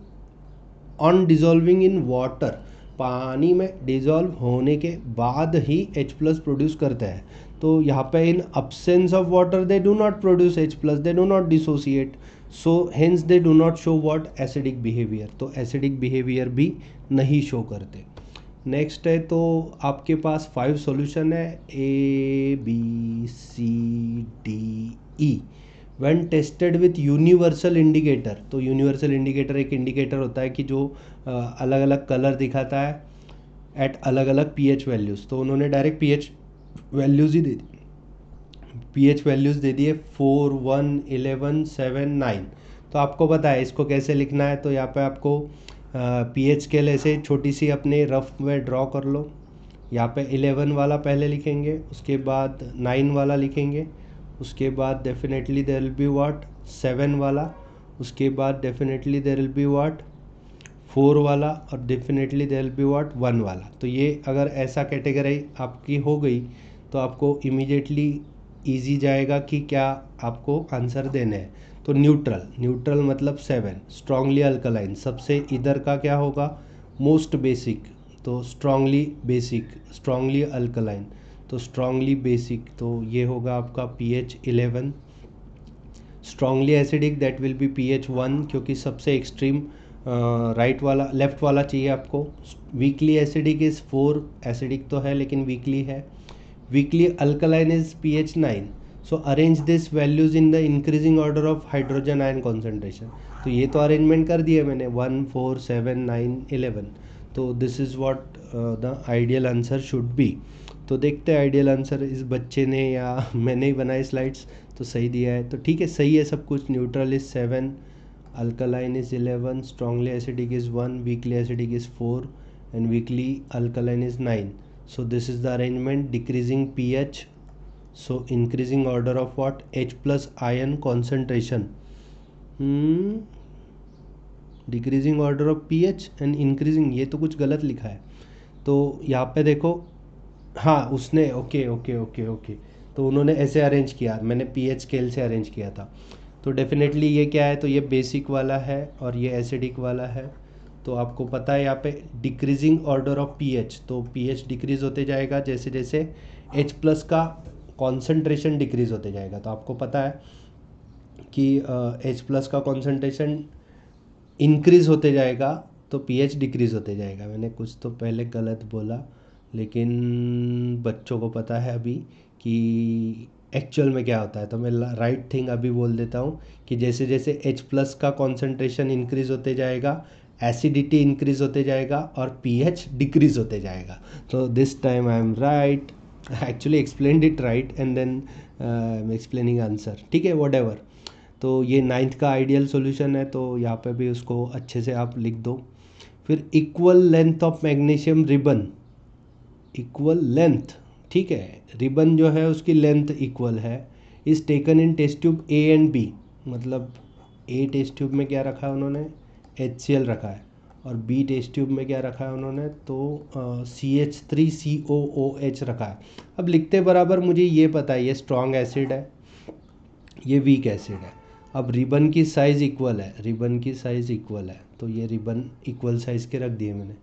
on dissolving in water, पानी में डिजॉल्व होने के बाद ही H+ प्रोड्यूस करते हैं। तो यहाँ पे इन absence of water they do not produce H+, they do not dissociate, so hence they do not show what, acidic behaviour. तो एसिडिक बिहेवियर भी नहीं शो करते। नेक्स्ट है, तो आपके पास 5 सॉल्यूशन है, ABCDE when tested with universal indicator. तो universal indicator एक इंडिकेटर होता है कि जो अलग अलग कलर दिखाता है एट अलग अलग pH वैल्यूज़। तो उन्होंने डायरेक्ट pH वैल्यूज़ ही दे दी, pH वैल्यूज़ दे दिए 4, 1, 11, 7, 9। तो आपको पता है इसको कैसे लिखना है, तो यहाँ पे आपको pH स्केल ऐसे छोटी सी अपने रफ में ड्रॉ कर लो। यहाँ पे 11 वाला पहले लिखेंगे, उसके बाद 9 वाला लिखेंगे, उसके बाद definitely there will be what 7 वाला, उसके बाद definitely there will be what 4 वाला, और definitely there will be what 1 वाला। तो ये अगर ऐसा कैटेगरी आपकी हो गई तो आपको इमीडिएटली इजी जाएगा कि क्या आपको आंसर देने हैं। तो न्यूट्रल मतलब 7, स्ट्रांगली अल्कलाइन, सबसे इधर का क्या होगा, मोस्ट बेसिक, तो स्ट्रांगली बेसिक, स्ट्रांगली अल्कलाइन, तो स्ट्रांगली बेसिक, तो ये होगा आपका pH 11। Strongly acidic that will B pH 1, क्योंकि सबसे एक्सट्रीम राइट वाला, लेफ्ट वाला चाहिए आपको। वीकली एसिडिक इज़ 4, एसिडिक तो है लेकिन वीकली है। Weekly alkaline is pH 9। So arrange this values in the increasing order of hydrogen ion concentration. तो ये तो अरेंजमेंट कर दिया मैंने, 1, 4, 7, 9, 11। तो this is what the ideal answer should be. तो देखते हैं आइडियल आंसर इस बच्चे ने या मैंने ही बनाए स्लाइड्स तो सही दिया है, तो ठीक है, सही है सब कुछ। Neutral is 7, alkaline is 11, strongly acidic is 1, weakly acidic is 4, and weakly alkaline is 9. So this is the arrangement, decreasing pH, so increasing order of what, H+ ion concentration, decreasing order of pH and increasing, ये तो कुछ गलत लिखा है। तो यहाँ पे देखो, हाँ उसने ओके ओके ओके ओके, तो उन्होंने ऐसे अरेंज किया, मैंने पीएच स्केल से अरेंज किया था। तो डेफिनेटली ये क्या है, तो ये बेसिक वाला है और ये एसिडिक वाला है। तो आपको पता है यहाँ पे डिक्रीजिंग ऑर्डर ऑफ पीएच, तो पीएच डिक्रीज होते जाएगा जैसे जैसे H प्लस का कॉन्सेंट्रेशन डिक्रीज होते जाएगा। तो आपको पता है कि H प्लस का कॉन्सेंट्रेशन इंक्रीज होते जाएगा तो पीएच डिक्रीज होते जाएगा। मैंने कुछ तो पहले गलत बोला, लेकिन बच्चों को पता है अभी कि एक्चुअल में क्या होता है, तो मैं राइट थिंग अभी बोल देता हूँ कि जैसे जैसे H प्लस का कॉन्सेंट्रेशन इंक्रीज होते जाएगा, एसिडिटी इंक्रीज होते जाएगा और पीएच डिक्रीज होते जाएगा। तो this time I am right, actually explained it right and then I am explaining answer, ठीक है, व्हाटएवर। तो ये 9th का आइडियल सॉल्यूशन है, तो यहाँ पे भी उसको अच्छे से आप लिख दो। फिर equal length of magnesium ribbon, equal length, ठीक है, रिबन जो है उसकी लेंथ इक्वल है, is taken in test tube A and B. मतलब ए टेस्ट ट्यूब में क्या रखा है उन्होंने, HCl रखा है, और बी टेस्ट ट्यूब में क्या रखा है उन्होंने, तो CH3COOH रखा है। अब लिखते बराबर मुझे ये पता है ये स्ट्रॉन्ग एसिड है, ये वीक एसिड है। अब रिबन की साइज़ इक्वल है, रिबन की साइज़ इक्वल है, तो ये रिबन इक्वल साइज़ के रख दिए मैंने।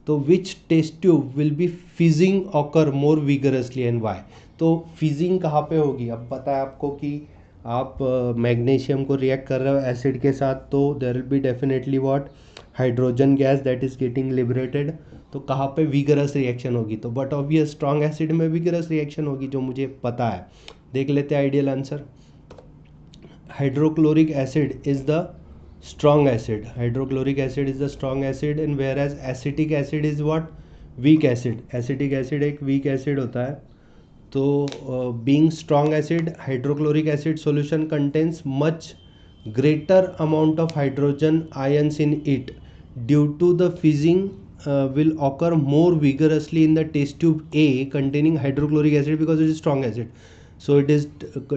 तो which test tube will be fizzing occur more vigorously and why. तो फिजिंग कहाँ पे होगी, अब पता है आपको कि आप मैग्नीशियम को रिएक्ट कर रहे हो एसिड के साथ, तो there will be definitely what, hydrogen gas that is getting liberated. तो कहाँ पे विगरस रिएक्शन होगी, तो बट ऑब्वियस स्ट्रॉन्ग एसिड में विगरस रिएक्शन होगी, जो मुझे पता है। देख लेते हैं ideal answer. hydrochloric acid is the strong acid, hydrochloric acid is the strong acid, and whereas acetic acid is what, weak acid, acetic acid एक weak acid होता है। तो being strong acid, hydrochloric acid solution contains much greater amount of hydrogen ions in it, due to the fizzing will occur more vigorously in the test tube A containing hydrochloric acid because it is strong acid, so it is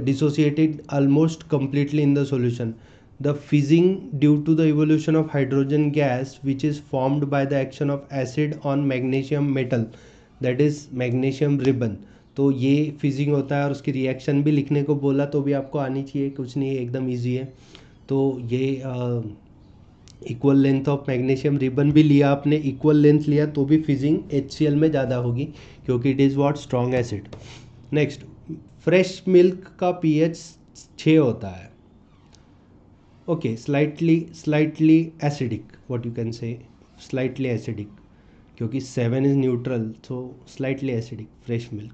dissociated almost completely in the solution. The fizzing due to the evolution of hydrogen gas which is formed by the action of acid on magnesium metal, that is magnesium ribbon। तो ये fizzing होता है और उसकी reaction भी लिखने को बोला, तो भी आपको आनी चाहिए, कुछ नहीं है, एकदम इजी है। तो ये equal length of magnesium ribbon भी लिया आपने, इक्वल लेंथ लिया तो भी फिजिंग HCl में ज़्यादा होगी क्योंकि it is what, strong acid. Next, fresh milk का pH 6 होता है। Okay, slightly acidic, what you can say, slightly acidic, क्योंकि 7 is neutral, so slightly acidic fresh milk.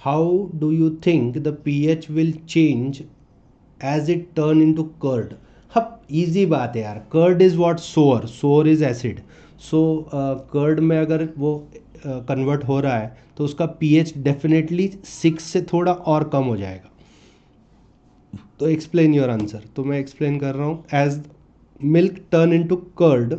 How do you think the pH will change as it turn into curd. हाँ, easy बात है यार, curd is what, sour is acid, so curd में अगर वो convert हो रहा है तो उसका pH डेफिनेटली 6 से थोड़ा और कम हो जाएगा। तो एक्सप्लेन योर आंसर, तो मैं एक्सप्लेन कर रहा हूँ। As milk turn into curd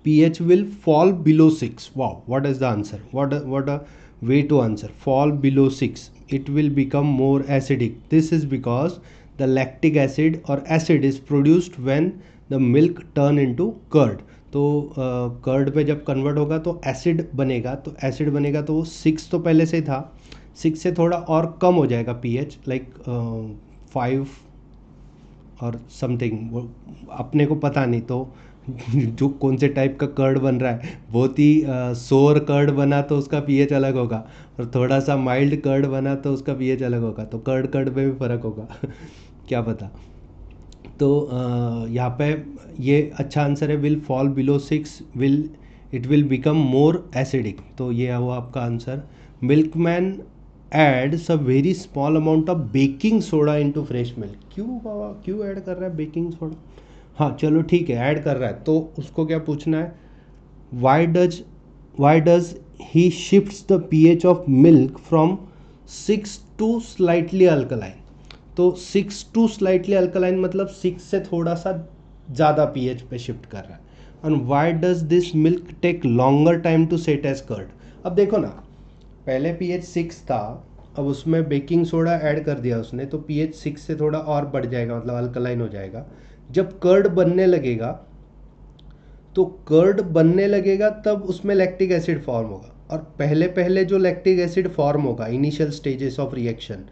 pH will fall below 6. Wow, what is the answer? What a way to answer. Fall below 6. It will become more acidic. This is because the lactic acid or acid is produced when the milk turn into curd. तो curd पे जब convert होगा तो acid बनेगा, तो acid बनेगा तो वो 6 तो पहले से ही था, 6 से थोड़ा और कम हो जाएगा pH, लाइक 5 और समथिंग, अपने को पता नहीं। तो जो कौन से टाइप का कर्ड बन रहा है, बहुत ही सोर कर्ड बना तो उसका pH अलग होगा, और थोड़ा सा माइल्ड कर्ड बना तो उसका pH अलग होगा, तो कर्ड में भी फ़र्क होगा क्या पता। तो यहाँ पे ये अच्छा आंसर है, will fall below 6, it will become more acidic, तो ये हुआ आपका answer. Milkman adds a very small amount of baking soda into fresh milk. क्यों बाबा, क्यों ऐड कर रहा है बेकिंग सोडा? हाँ चलो ठीक है, ऐड कर रहा है, तो उसको क्या पूछना है, why does he shifts the pH of milk from 6 to slightly alkaline. तो 6 टू स्लाइटली अल्कलाइन मतलब 6 से थोड़ा सा ज़्यादा pH पे शिफ्ट कर रहा है। And why does this milk take longer time to set as curd. अब देखो ना, पहले pH 6 था, अब उसमें बेकिंग सोडा ऐड कर दिया उसने, तो pH 6 से थोड़ा और बढ़ जाएगा, मतलब अल्कलाइन हो जाएगा। जब कर्ड बनने लगेगा, तो कर्ड बनने लगेगा तब उसमें लैक्टिक एसिड फॉर्म होगा, और पहले पहले जो लैक्टिक एसिड फॉर्म होगा इनिशियल स्टेजेस ऑफ रिएक्शन,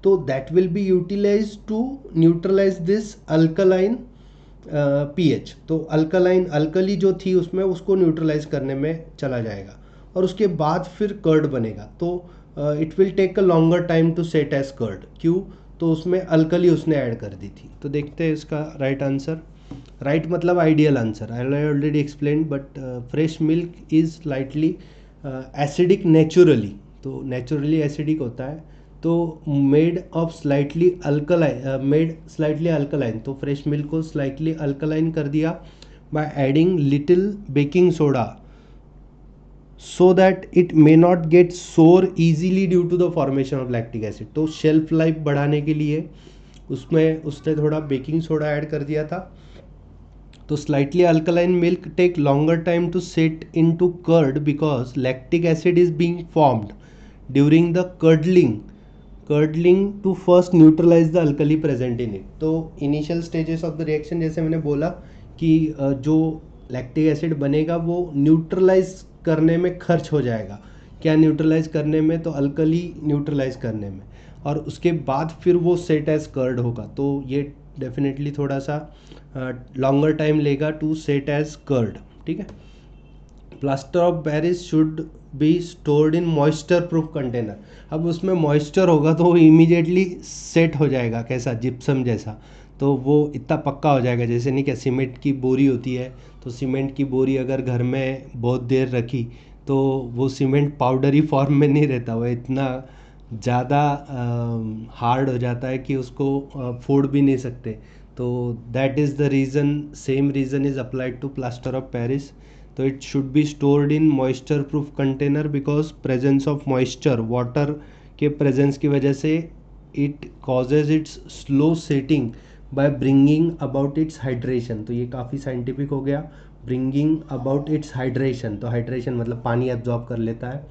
तो that will be utilize to neutralize this alkaline pH. तो अल्कलाइन अल्कली जो थी उसमें उसको न्यूट्रलाइज करने में चला जाएगा और उसके बाद फिर कर्ड बनेगा। तो it will take a longer time to set as curd. क्यों? तो उसमें अल्कली उसने ऐड कर दी थी। तो देखते हैं इसका राइट आंसर। राइट मतलब ideal answer, I already explain, but fresh milk is slightly acidic naturally. तो नेचुरली एसिडिक होता है, तो मेड ऑफ स्लाइटली अल्कलाइन, तो फ्रेश मिल्क को स्लाइटली अल्कलाइन कर दिया by adding little baking soda so that it may not get sour easily due to the formation of lactic acid. तो shelf life बढ़ाने के लिए उसमें उसने थोड़ा बेकिंग सोडा ऐड कर दिया था। तो slightly alkaline milk take longer time to set in to curd because lactic acid is being formed during the curdling to first neutralise the alkali present in it. तो initial stages of the reaction, जैसे मैंने बोला कि जो lactic acid बनेगा वो neutralise करने में खर्च हो जाएगा। क्या न्यूट्रलाइज करने में? तो अल्कली न्यूट्रलाइज करने में, और उसके बाद फिर वो सेट एज कर्ड होगा। तो ये डेफिनेटली थोड़ा सा लॉन्गर टाइम लेगा टू सेट एज कर्ड। ठीक है। Plaster of Paris should be stored in moisture proof container. अब उसमें मॉइस्चर होगा तो वो इमीडिएटली सेट हो जाएगा, कैसा? जिप्सम जैसा। तो वो इतना पक्का हो जाएगा, जैसे नहीं क्या सीमेंट की बोरी होती है, तो सीमेंट की बोरी अगर घर में बहुत देर रखी तो वो सीमेंट पाउडरी फॉर्म में नहीं रहता, वो इतना ज़्यादा हार्ड हो जाता है कि उसको फोड़ भी नहीं सकते। तो that is the reason, same reason is applied to plaster of Paris. So it should be stored in moisture proof container because presence of moisture, water के प्रेजेंस की वजह से it causes its slow setting by bringing about its hydration. तो ये काफ़ी scientific हो गया, bringing about its hydration. तो हाइड्रेशन मतलब पानी एब्जॉर्ब कर लेता है।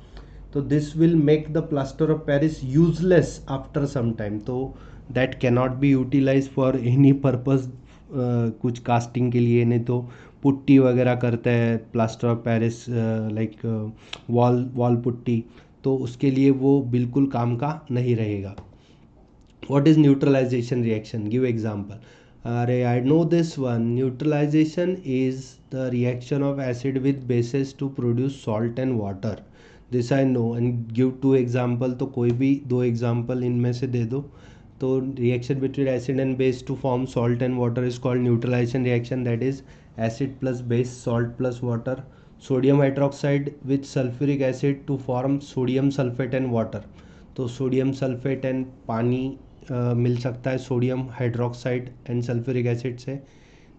तो this will make the plaster of Paris useless after some time. तो that cannot be utilize for any purpose, कुछ कास्टिंग के लिए, नहीं तो पुट्टी वगैरह करते हैं plaster of Paris, like wall putty, तो उसके लिए वो बिल्कुल काम का नहीं रहेगा। What is neutralization reaction? Give example. I know this one. Neutralization is the reaction of acid with bases to produce salt and water. This I know. And give 2 example. तो कोई भी 2 example इनमें से दे दो। तो reaction between acid and base to form salt and water is called neutralization reaction. That is acid plus base, salt plus water. Sodium hydroxide with sulfuric acid to form sodium sulfate and water. तो sodium sulphate and पानी मिल सकता है sodium hydroxide and sulphuric acid से,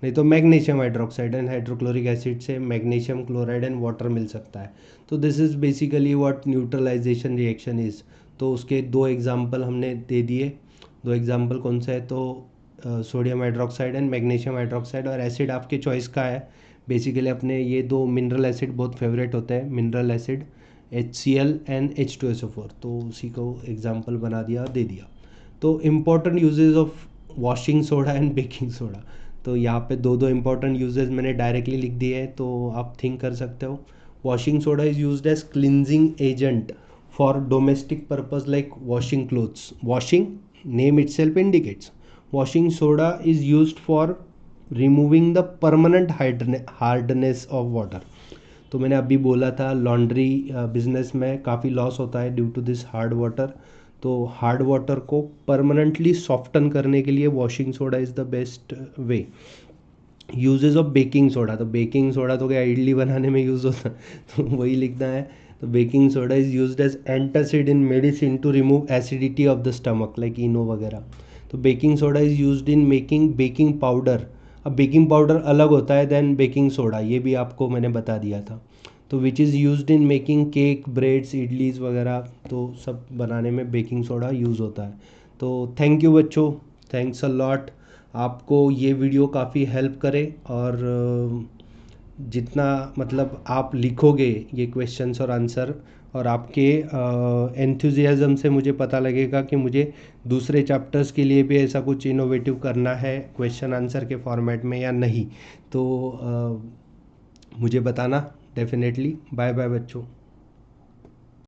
नहीं तो magnesium hydroxide and hydrochloric acid से magnesium chloride and water मिल सकता है। तो this is basically what neutralization reaction is. तो उसके 2 एग्जांपल हमने दे दिए। 2 एग्जांपल कौन सा है? तो sodium hydroxide and magnesium hydroxide. और एसिड आपके चॉइस का है। बेसिकली अपने ये 2 मिनरल एसिड बहुत फेवरेट होते हैं, mineral acid HCl and H2SO4। तो उसी को एग्जांपल बना दिया, दे दिया। तो important uses of washing soda and baking soda, तो यहाँ पे 2 इम्पॉर्टेंट यूजेस मैंने डायरेक्टली लिख दिए हैं, तो आप थिंक कर सकते हो। Washing soda is used as cleansing agent for domestic purpose like washing clothes. Washing name itself indicates. Washing soda is used for removing the permanent hardness of water. तो मैंने अभी बोला था लॉन्ड्री बिजनेस में काफ़ी लॉस होता है due to this hard water. तो हार्ड वाटर को परमानेंटली सॉफ्टन करने के लिए washing soda is the best way. Uses of baking soda, तो बेकिंग सोडा तो क्या इडली बनाने में यूज़ होता है, तो वही लिखना है। तो baking soda is used as antacid in medicine to remove acidity of the stomach like Eno वगैरह। तो baking soda is used in making baking powder. अब बेकिंग पाउडर अलग होता है देन बेकिंग सोडा, ये भी आपको मैंने बता दिया था। तो विच is used in making cake, breads, idlis वगैरह, तो सब बनाने में बेकिंग सोडा यूज़ होता है। तो थैंक यू बच्चों, थैंक्स अ लॉट। आपको ये वीडियो काफ़ी हेल्प करे, और जितना मतलब आप लिखोगे ये क्वेश्चंस और आंसर, और आपके एंथुजियाज़म से मुझे पता लगेगा कि मुझे दूसरे चैप्टर्स के लिए भी ऐसा कुछ इनोवेटिव करना है क्वेश्चन आंसर के फॉर्मेट में या नहीं। तो मुझे बताना डेफिनेटली। बाय बाय बच्चों।